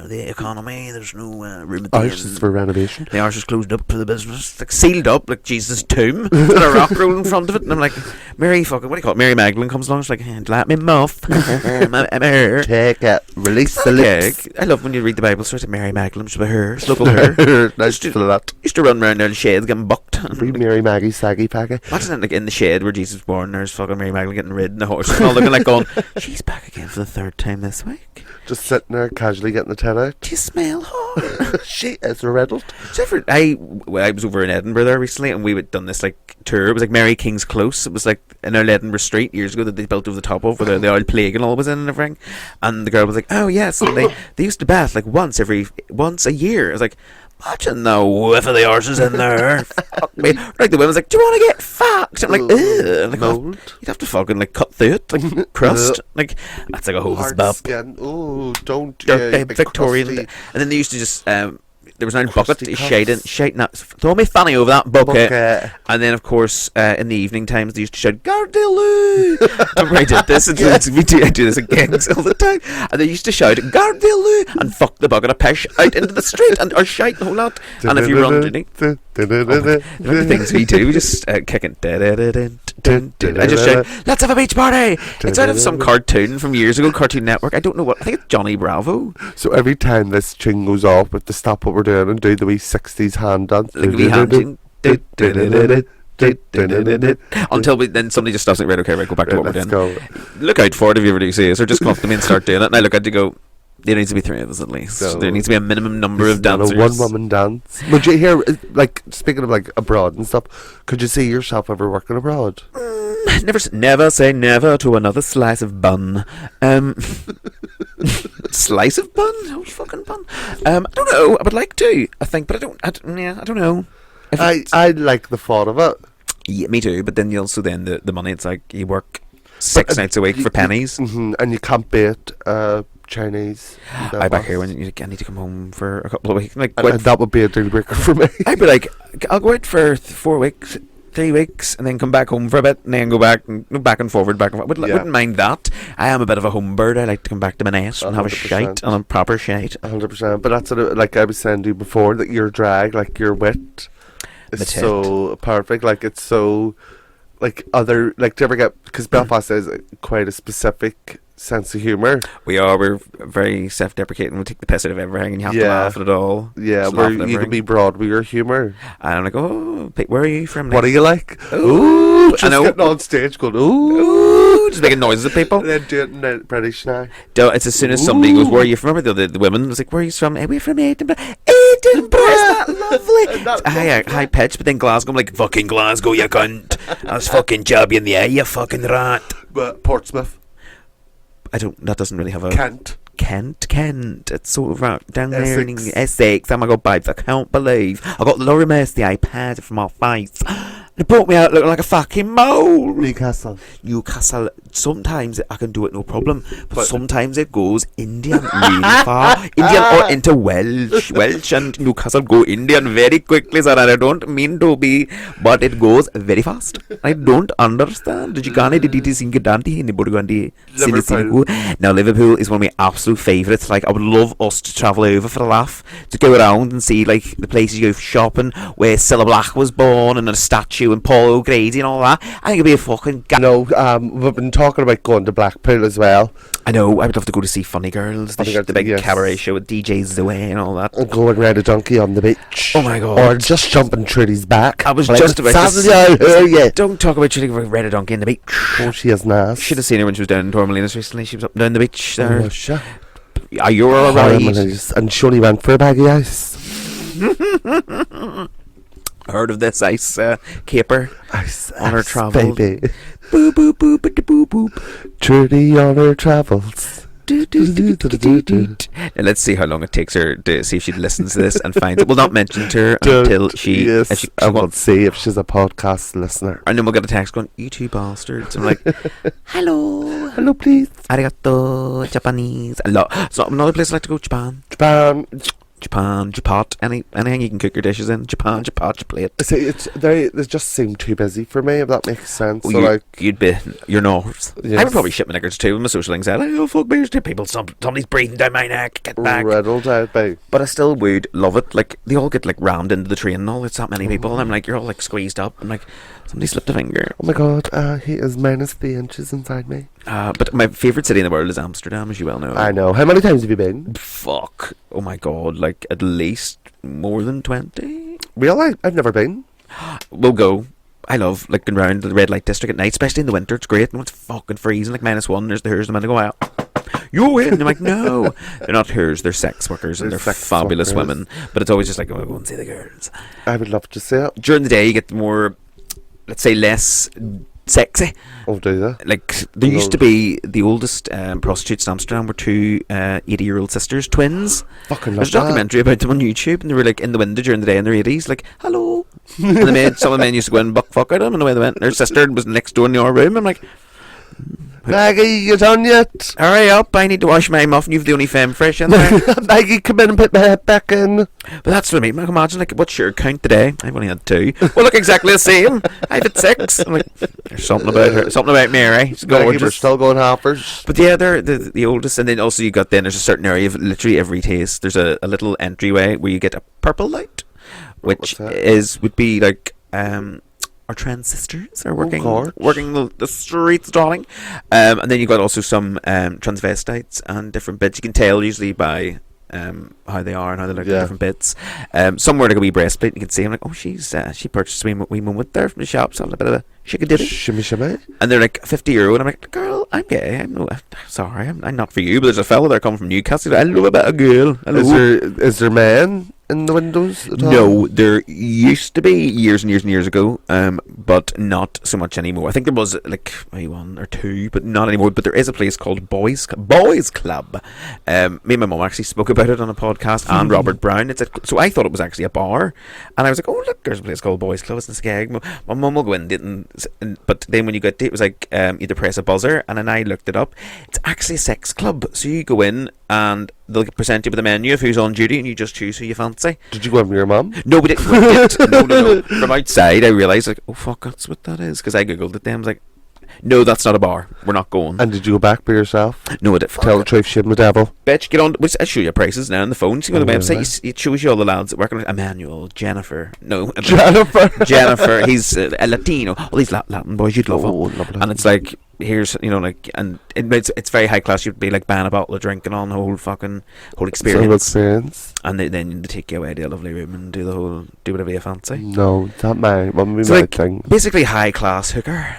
the economy. There's no room at the Ours is for renovation. The arse is closed up for the business. Like sealed up like Jesus' tomb. There's got a rock roll in front of it. And I'm like, Mary fucking, what do you call it? Mary Magdalene comes along. She's like, let me muff. I'm here. Take it. Release the lips. I love when you read the Bible. Starts at Mary Magdalene. She's with her. It's local her. Nice to that. Used to run around there in the sheds getting bucked. Free Mary Maggie saggy packet. Imagine it like in the shed where Jesus was born. There's fucking Mary Magdalene getting ridden the horse and all looking like going, she's back again for the third time this week. Just sitting there casually getting the tit out. Do you smell her? She is riddled. I was over in Edinburgh there recently and we had done this like tour. It was like Mary King's Close. It was like in our Edinburgh Street years ago that they built over the top of where the old plague and all was in and everything. And the girl was like, oh yes, and they used to bath like once a year. I was like, imagine the whiff of the horses in there. Fuck me. Like the women's like, do you want to get fucked? I'm like, ugh. Like, Mold. you'd have to fucking like cut through it, like crust. Like that's like a hose Hard bub. skin. Oh, don't. Victorian. crusty. And then they used to just there was an iron bucket, Crusty shite that, throw me fanny over that bucket. Bucket. And then of course in the evening times they used to shout Gardeloo. Remember I did this, I do this at gigs all the time. And they used to shout Gardeloo and fuck the bucket of piss out into the street and or shite the whole lot. And if you run underneath the things we do, we just kick it. I just shout, let's have a beach party. It's out of some cartoon from years ago, Cartoon Network. I don't know what, I think it's Johnny Bravo. So every time this tune goes off, we have to stop what we're doing and do the wee 60s hand dance. Like we hand tune. Until then somebody just stops it. Right, okay, right, go back to what we're Let's doing. go. Look out for it if you ever do see us, or just come up to me and start doing it. And I look at you and go, there needs to be three of us at least. So there needs to be a minimum number of Not dancers. a one-woman dance. Would you hear, like, speaking of like abroad and stuff, could you see yourself ever working abroad? Never say never to another slice of bun. Slice of bun? Oh, fucking bun. I don't know. I would like to. I think, but I don't know. If I like the thought of it. yeah, me too. But then you also the money. It's like you work 6 nights a week for pennies. And you can't beat Chinese. I back here when I need to come home for a couple of weeks. Like, And that would be a deal breaker for me. I'd be like, I'll go out for 4 weeks, 3 weeks, and then come back home for a bit, and then go back and forward. Wouldn't mind that. I am a bit of a home bird. I like to come back to my nest and have a 100%. shite, and a proper shite. 100%. But that's like I was saying to you before, that your drag, like your wit, is The tit. so perfect. Like it's so, like other, like do you ever get, because Belfast is quite a specific sense of humour. We're very self-deprecating. We take the piss out of everything, and you have to Yeah. laugh at it all. Yeah, Just where laugh at you can be everything. broad with your humour. And I'm like, oh, where are you from? What do you like? Ooh, Just I know. getting on stage going, ooh. Ooh, just making noises at people. And then do it in British now. It's as soon as somebody goes, where are you from? Remember the women was like, where are you from? We're from Edinburgh. Edinburgh, is that lovely? High pitch, but then Glasgow, I'm like, fucking Glasgow, you cunt. I was fucking jab you in the eye, you fucking rat. But Portsmouth, That doesn't really have a... Kent. Kent. It's sort of right down there in Essex. Essex. Oh my god, babes, I can't believe I got Laura Merce the iPad from my face. It brought me out looking like a fucking mole. Newcastle. Newcastle, sometimes I can do it no problem, but But- sometimes it goes Indian really far. Indian or into Welsh and Newcastle go Indian very quickly, sir, and I don't mean to be, but it goes very fast. I don't understand. Did you gane the DT sing Dante in the Burgundy? Liverpool. Now Liverpool is one of my absolute favourites. Like I would love us to travel over for a laugh, to go around and see like the places you go shopping where Cilla Black was born and a statue and Paul O'Grady and all that. I think it'd be a fucking We've been talking about going to Blackpool as well. I know, I would love to go to see Funny Girls, Funny Girls, the big yes. cabaret show with DJ Zoe and all that. And go and ride a donkey on the beach. Oh my god. Or just jump on Trudy's back. I was Like, just about to Saturday, yeah. Don't talk about chilling with Red Donkey in the beach. Oh, she is nice. Should have seen her when she was down in Tormelinas recently. She was up and down the beach there. Oh, shit. You're alright. And she only went for a bag of ice. Heard of this ice caper Ice, on her ice, travels? baby. Boop boop boop boop boop boop. Journey on her travels. Now let's see how long it takes her to see if she listens to this and finds it. We'll not mention to her until she. Yes, if she I will see if she's a podcast listener. and then we'll get a text going, "You two bastards!" I'm like, "Hello, Hello, please. arigato, Japanese." So another place I like to go, Japan, Japan, anything you can cook your dishes in, Japan, your plate. See, they just seem too busy for me, if that makes sense. So, Well, you're not. Yes. I would probably ship my knickers too with my social anxiety. Oh fuck, there's two people. Somebody's breathing down my neck. Get back. riddled out by. But I still would love it. Like they all get like rammed into the train and all. It's that many people. And I'm like, you're all like squeezed up. I'm like, somebody slipped a finger. Oh my god, he is -3 inches inside me. But my favourite city in the world is Amsterdam, as you well know. I know. How many times have you been? Fuck. Oh my god, like at least more than 20. Really? I've never been. We'll go. I love looking around the red light district at night, especially in the winter. It's great. And it's fucking freezing, like -1. There's the Hoos, and I go out. You in? I'm like, no, they're not Hoos. They're sex workers, and They're they're sex fabulous workers. women. But it's always just like, oh, I go and see the girls. I would love to see it. During the day, you get more, let's say, less sexy. Oh, do they? Like there used to be the oldest prostitutes in Amsterdam were two 80-year-old sisters, twins. Fucking love There's a documentary about them on YouTube, and they were like in the window during the day in their 80s, like hello. And some of the men used to go in and buck fuck at them, and the way they went, their sister was next door in the other room. I'm like, Maggie, you done yet? hurry up! I need to wash my muffin. You've the only femme fresh in there. Maggie, come in and put my head back in. But that's what I mean. I can imagine, like, what's your count today? I've only had 2. Well, look exactly the same. I've had 6. I'm like, there's something about her, something about Mary. She's Maggie, we're gorgeous. still going halfers. But yeah, they're the oldest, and then also you got there's a certain area of literally every taste. There's a little entryway where you get a purple light, which What's that? would be like our trans sisters are working God. the streets, darling. And then you got also some transvestites and different bits. You can tell usually by how they are and how they look at Yeah. different bits. Some wear like a wee breastplate. You can see. I'm like, oh, she purchased a wee moment there from the shop, so having a bit of a shikadiddy. Shimmy, shimmy. And they're like €50, and I'm like, girl, I'm gay. I'm sorry, I'm not for you. But there's a fella there coming from Newcastle. I love a bit of girl. Hello. Is there men in the windows at all? No, there used to be years and years and years ago, but not so much anymore. I think there was like maybe 1 or 2, but not anymore. But there is a place called Boys Club. Me and my mum actually spoke about it on a podcast, and Robert Brown. So I thought it was actually a bar, and I was like, oh look, there's a place called Boys Club. It's in Skeg. My mum will go in, but then when you get to it, was like you had to press a buzzer, and then I looked it up. It's actually a sex club. So you go in and they'll present you with a menu of who's on duty, and you just choose who you fancy. Did you go in with your mum? No, we didn't. No. From outside, I realised, like, oh, fuck, that's what that is. Because I googled it then. I was like, no, that's not a bar. We're not going. And did you go back by yourself? No, I did. Tell the truth, shame the devil. Bitch, get on. I'll show you prices now on the phone. See on the Oh, website. It shows you all the lads that work on it. Emmanuel, Jennifer. No. Jennifer. Jennifer. He's a Latino. All these Latin boys, you'd love Oh, them. lovely. And it's like, here's, like, and it's very high class. You'd be like buying a bottle of drink and on the whole experience. Experience. And then they take you away to a lovely room and do whatever you fancy. No, that might be It's my like thing. basically high class hooker.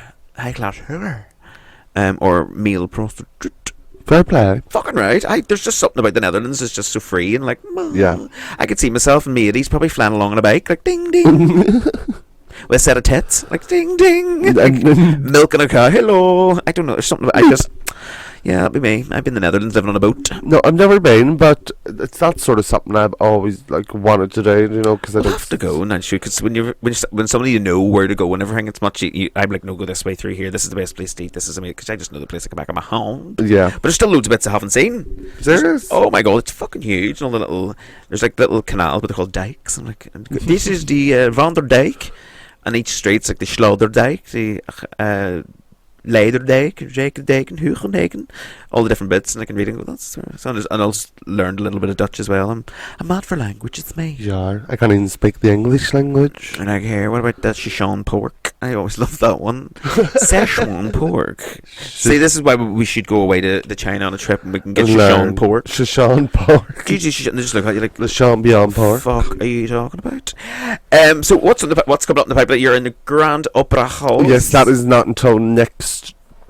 Or meal prostitute. Fair play. Fucking right. There's just something about the Netherlands that's just so free and like, Yeah. I could see myself in my 80s probably flying along on a bike, like ding ding. With a set of tits, like ding ding. Milking a cow, hello. I don't know, there's something about yeah, that'd be me. I've been in the Netherlands living on a boat. No, I've never been, but it's that sort of something I've always like wanted to do, because I I'd don't have to go and shoot, because when somebody you know where to go and everything, it's much. I'm like, no, go this way through here. This is the best place to eat. This is amazing, because I just know the place like the back of my hand. Yeah. But there's still loads of bits I haven't seen. Serious? Oh my god, it's fucking huge. And all the there's like little canals, but they're called dikes. I'm like, this is the Van der Dijk, and each street's like the Sloterdijk, the Leiderdijk, Rijkerdijk, and Hugendijken, all the different bits, and I can read it. Well, that's and I also learned a little bit of Dutch as well. I'm mad for language. It's me. Yeah, I can't even speak the English language. And I hear, what about that Szechuan pork? I always love that one. Szechuan pork. See, this is why we should go away to China on a trip, and we can get Szechuan pork. Szechuan pork. They just look at you like, The Champion pork. fuck are you talking about? So what's coming up in the pipe? You're in the Grand Opera Hall. Yes, that is not until next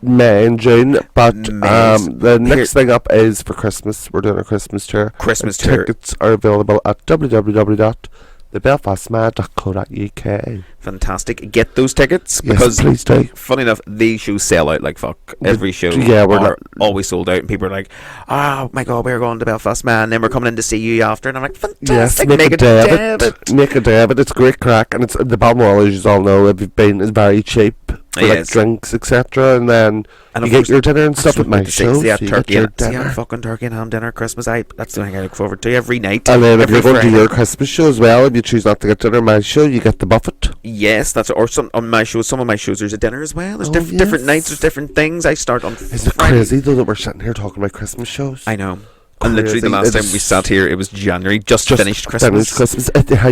May and June, but May's- the next thing up is for Christmas. We're doing a Christmas tour. Christmas And tour. Tickets are available at www.thebelfastma.co.uk. Fantastic. Get those tickets Yes, because, please do. funny enough, these shows sell out like fuck. Every show yeah, we're are not- always sold out, and people are like, "Oh my god, we're going to Belfast Ma, and then we're coming in to see you after." And I'm like, Yes, "Fantastic, make a day of it. Make a day of it. It's great crack, and it's the bottom wall, as you all know, if you've been, is very cheap for like Yes. drinks, etc. And then And you of get course, your dinner and stuff at my shows. Yeah, You turkey, get your yeah, dinner. fucking turkey and ham dinner, Christmas. That's the thing I look forward to every night. And then if every you're going to Friday. your Christmas show as well, if you choose not to get dinner at my show, you get the buffet. Yes, that's or some on my shows. Some of my shows there's a dinner as well. There's Oh, different yes. nights. There's different things. I start on. Is it Friday. crazy though that we're sitting here talking about Christmas shows? I know. And literally the Crazy. last time It's we sat here, it was January. Just finished Christmas. Finished Christmas.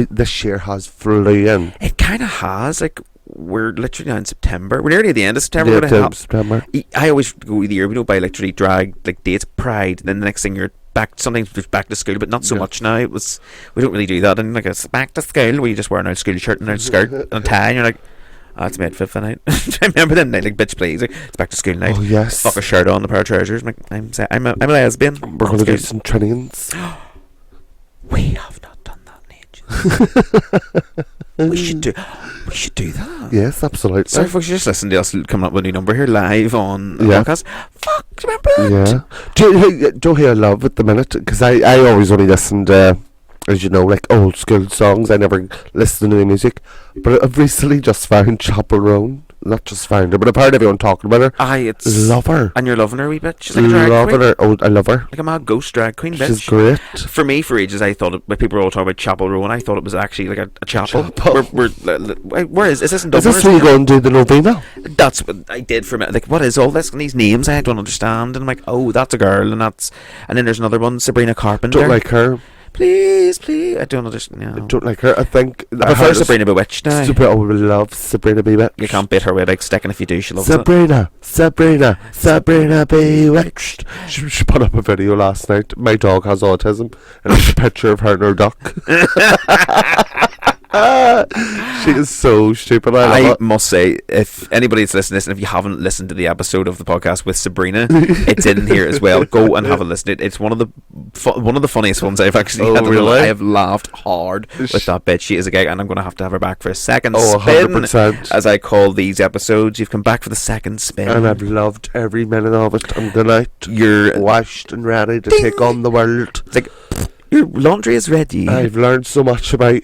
This year has flew in. It kind of has. Like we're literally now in September. We're nearly at the end of September. Yeah, We're gonna have- September. I always go with the year. We don't buy literally drag like dates, Pride. Then the next thing you're back. Sometimes it's back to school, but not so Yeah. much now. We don't really do that. And like it's back to school, where you just wear an old school shirt and an old skirt and a tie, and you're like, oh, it's made for night. I remember them night like bitch please. Like, it's back to school night. Oh yes. Fuck a shirt on, the pair of trousers. I'm a lesbian. We're going to do That's some trainings. good. We have not done that in ages. we should do that. Yes, absolutely. Sorry, folks, you just listen to us coming up with a new number here live on the Yeah. podcast. Fuck, do you remember that? Yeah. Do you hear love at the minute? Because I always only listen to, as you know, like old school songs. I never listen to new music. But I've recently just found Chapel Roan. Not just found her, but I've heard everyone talking about her. Aye, it's Love her. and you're loving her a wee bit. She's like a drag Loving queen. her. Oh, I love her. Like a mad ghost drag queen bitch. She's great. For me, for ages, I thought when people were all talking about Chapel Row, and I thought it was actually like a chapel. Chapel. Where is this? In Is Dublin? this where you go and do the novena? That's what I did for me. Like, what is all this? And these names I don't understand. And I'm like, oh, that's a girl, and then there's another one, Sabrina Carpenter. Don't like her. Please, I don't understand. No. Don't like her. I think I prefer Sabrina Bewitched now. Super. Oh, we love Sabrina Bewitched. You can't beat her with like stick, and if you do, she loves Sabrina Bewitched. She put up a video last night. My dog has autism, and it's a picture of her and her duck. She is so stupid. I I love it. must say, if anybody's listening to this, and if you haven't listened to the episode of the podcast with Sabrina, it's in here as well. Go and have a listen. It's one of the funniest ones I've actually Oh, had. really? I have laughed hard with that bitch. She is a gig, and I'm going to have her back for a second Oh, spin, 100%. as I call these episodes. You've come back for the second spin. And I've loved every minute of it. I'm delighted. You're washed and ready to Ding. take on the world. It's like your laundry is ready. I've learned so much about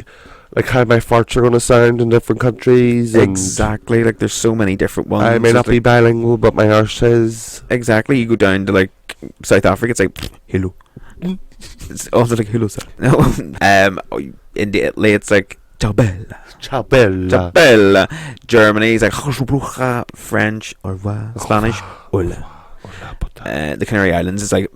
like how my farts are going to sound in different countries. And Exactly. Like there's so many different ones. I may not It's be like, bilingual, but my arse is. exactly. You go down to like South Africa, it's like hello. It's also like hello, sir. No. In Italy, it's like ciao bella. Ciao bella. Ciao bella. Germany is like French or what? Spanish. Hola. The Canary Islands is like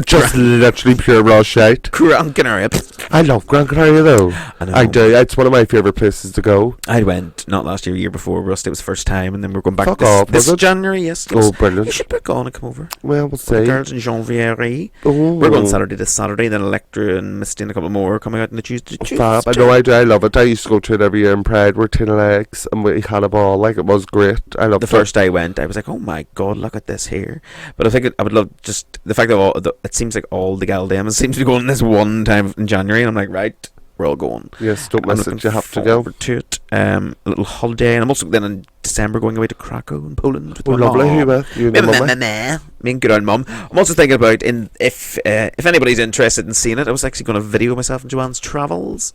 Just literally pure raw shite. Gran Canaria. I love Gran Canaria though. I know. I do. It's one of my favourite places to go. I went not last year, year before. Rust, it was the first time, and then we're going back Fuck this, off, this was it? January. Yes. it Oh, was- brilliant. You should book on and come over. Well, we'll see. Girls in Janvier. Oh. We're going Saturday this Saturday, then Electra and Misty and a couple more coming out on the Tuesday. Fab. I know I do. I love it. I used to go to it every year in Pride. We're 10 legs and we had a ball. Like, it was great. I loved The first day I went, I was like, oh my god, look at this here. But I think I would love just the fact that it seems like all the Galdamas seems to be going this one time in January, and I'm like, right, we're all going. Yes, don't I'm miss looking it. You have to go. forward to it. A little holiday, and I'm also then in December going away to Krakow in Poland with Oh, my lovely. mom. Who with? You and your mummy? Me and good old mum. I'm also thinking about if anybody's interested in seeing it, I was actually going to video myself in Joanne's travels.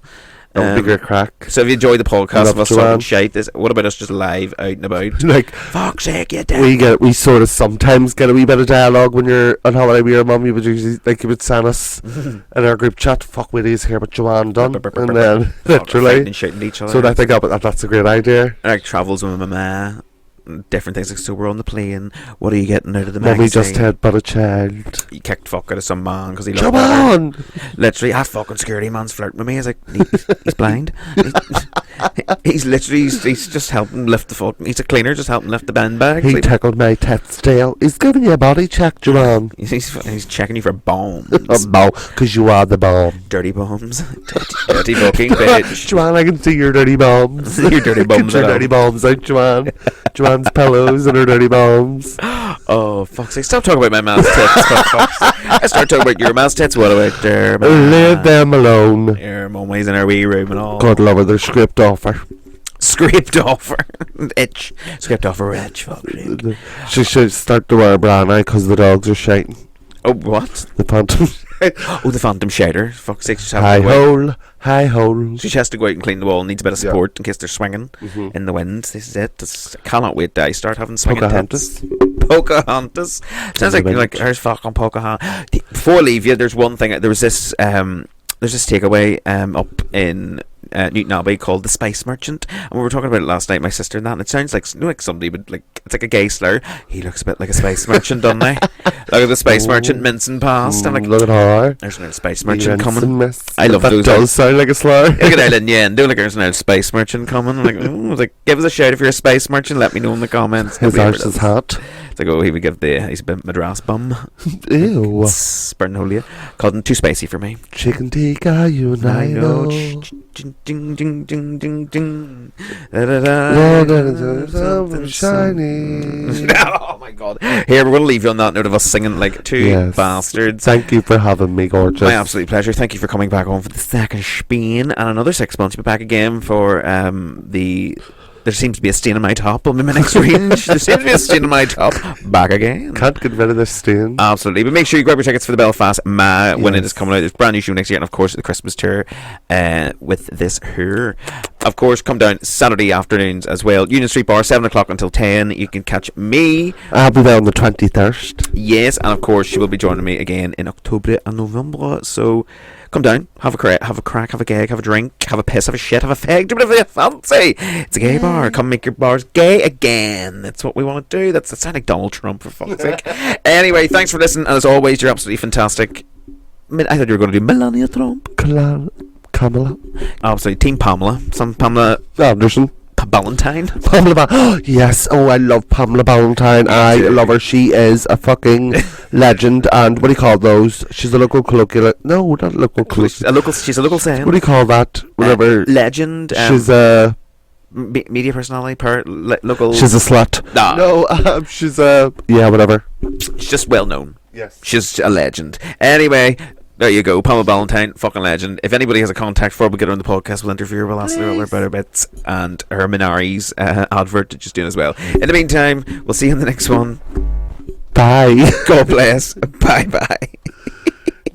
That would be great crack. So if you enjoy the podcast Love of us Joanne. talking shite, what about us just live out and about? Like, Fuck's sake, you did. we sort of sometimes get a wee bit of dialogue when you're on holiday with your mum. You would usually, like, you would send us in our group chat, fuck with these here, but Joanne done. And then, literally. And shouting at each other. So I think that's a great idea. I like travels with my mama. Different things like, so we're on the plane. What are you getting out of the magazine? Mummy just had but a child. He kicked fuck out of some man because he loved her. Joanne! Literally, that fucking security man's flirting with me. He's like, he's blind. He's literally, he's just helping lift the fuck. He's a cleaner, just helping lift the band bag. He tickled my tits tail. He's giving you a body check, Joanne. He's checking you for bombs. Because you are the bomb. Dirty bombs. Dirty booking, bitch. Joanne, I can see your dirty bombs. Your dirty bombs Get your at dirty home. bombs out, Joanne. Joanne, man's pillows and her dirty bombs. Oh, fuck's sake. Stop talking about my man's tits. For fuck's sake. I start talking about your man's tits. What about their Leave them alone. your mummies in our wee room and all. God love her, they're scraped off her. Scraped off her itch. Scraped off her itch. Fuck's sake. She should start to wear a bra now because the dogs are shiting. Oh, what? The phantom. Oh, the phantom shader. Fuck's sake. She's having High to go out. hole, high hole. She has to go out and clean the wall. Needs a bit of support in case they're swinging in the wind. This is it. I cannot wait till I start having swinging tits. Pocahontas. Sounds like hers fucking Pocahontas. Before I leave you, there's one thing. There was this takeaway up in Newton Abbey called the Spice Merchant, and we were talking about it last night, my sister and that, and it sounds like somebody would it's like a gay slur. He looks a bit like a spice merchant, doesn't he? Look at the spice merchant mincing past. I'm like, look at her. there's an old spice merchant coming. Miss. I love that those. Does sound like a slur. Look at Ellen Yendo, like there's an old spice merchant coming. I'm like, give us a shout if you're a spice merchant. Let me know in the comments. His Nobody arse ever is does. hot. It's like, he's a bit Madras bum. Ew. Burning holy. Called him too spicy for me. Chicken tikka, you and I know. Ding, ding, ding, ding, ding, ding. Lord, something shiny. Oh my god. Here, we're going to leave you on that note of us singing like two Yes. bastards. Thank you for having me, gorgeous. My absolute pleasure. Thank you for coming back on for the second spin, and another 6 months. You'll be back again for There seems to be a stain on my top on my next range. There seems to be a stain on my top. Back again. Can't get rid of this stain. Absolutely. But make sure you grab your tickets for the Belfast Ma when it Yes. is coming out. There's a brand new show next year, and of course the Christmas tour with this here. Of course, come down Saturday afternoons as well. Union Street Bar, 7 o'clock until 10. You can catch me. I'll be there on the 23rd. Yes, and of course she will be joining me again in October and November. So come down, have a crack, have a gag, have a drink, have a piss, have a shit, have a fag, do whatever you fancy. It's a gay bar. Come make your bars gay again. That's what we want to do. That sounds like Donald Trump, for fuck's sake. Anyway, thanks for listening, and as always, you're absolutely fantastic. I thought you were going to do Melania Trump. Kamala Absolutely, Team Pamela. Some Pamela Anderson. Valentine. Yes, oh, I love Pamela Valentine. I love her. She is a fucking legend. And what do you call those? She's a local colloquial. No, not local colloquial. She's a local saying. What do you call that? Whatever. Legend. She's a media personality. Local. She's a slut. Nah. No, she's a whatever. She's just well known. Yes. She's a legend. Anyway, there you go. Pamela Valentine, fucking legend. If anybody has a contact for her, we'll get her on the podcast. We'll interview her. We'll ask her about her bits and her Minari's advert that she's doing as well. In the meantime, we'll see you in the next one. Bye. God bless. Bye bye.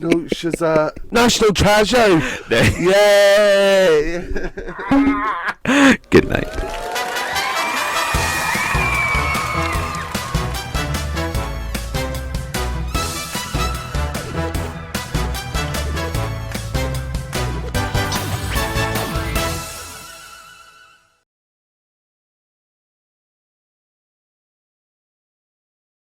No, she's a national treasure. Yay. Good night.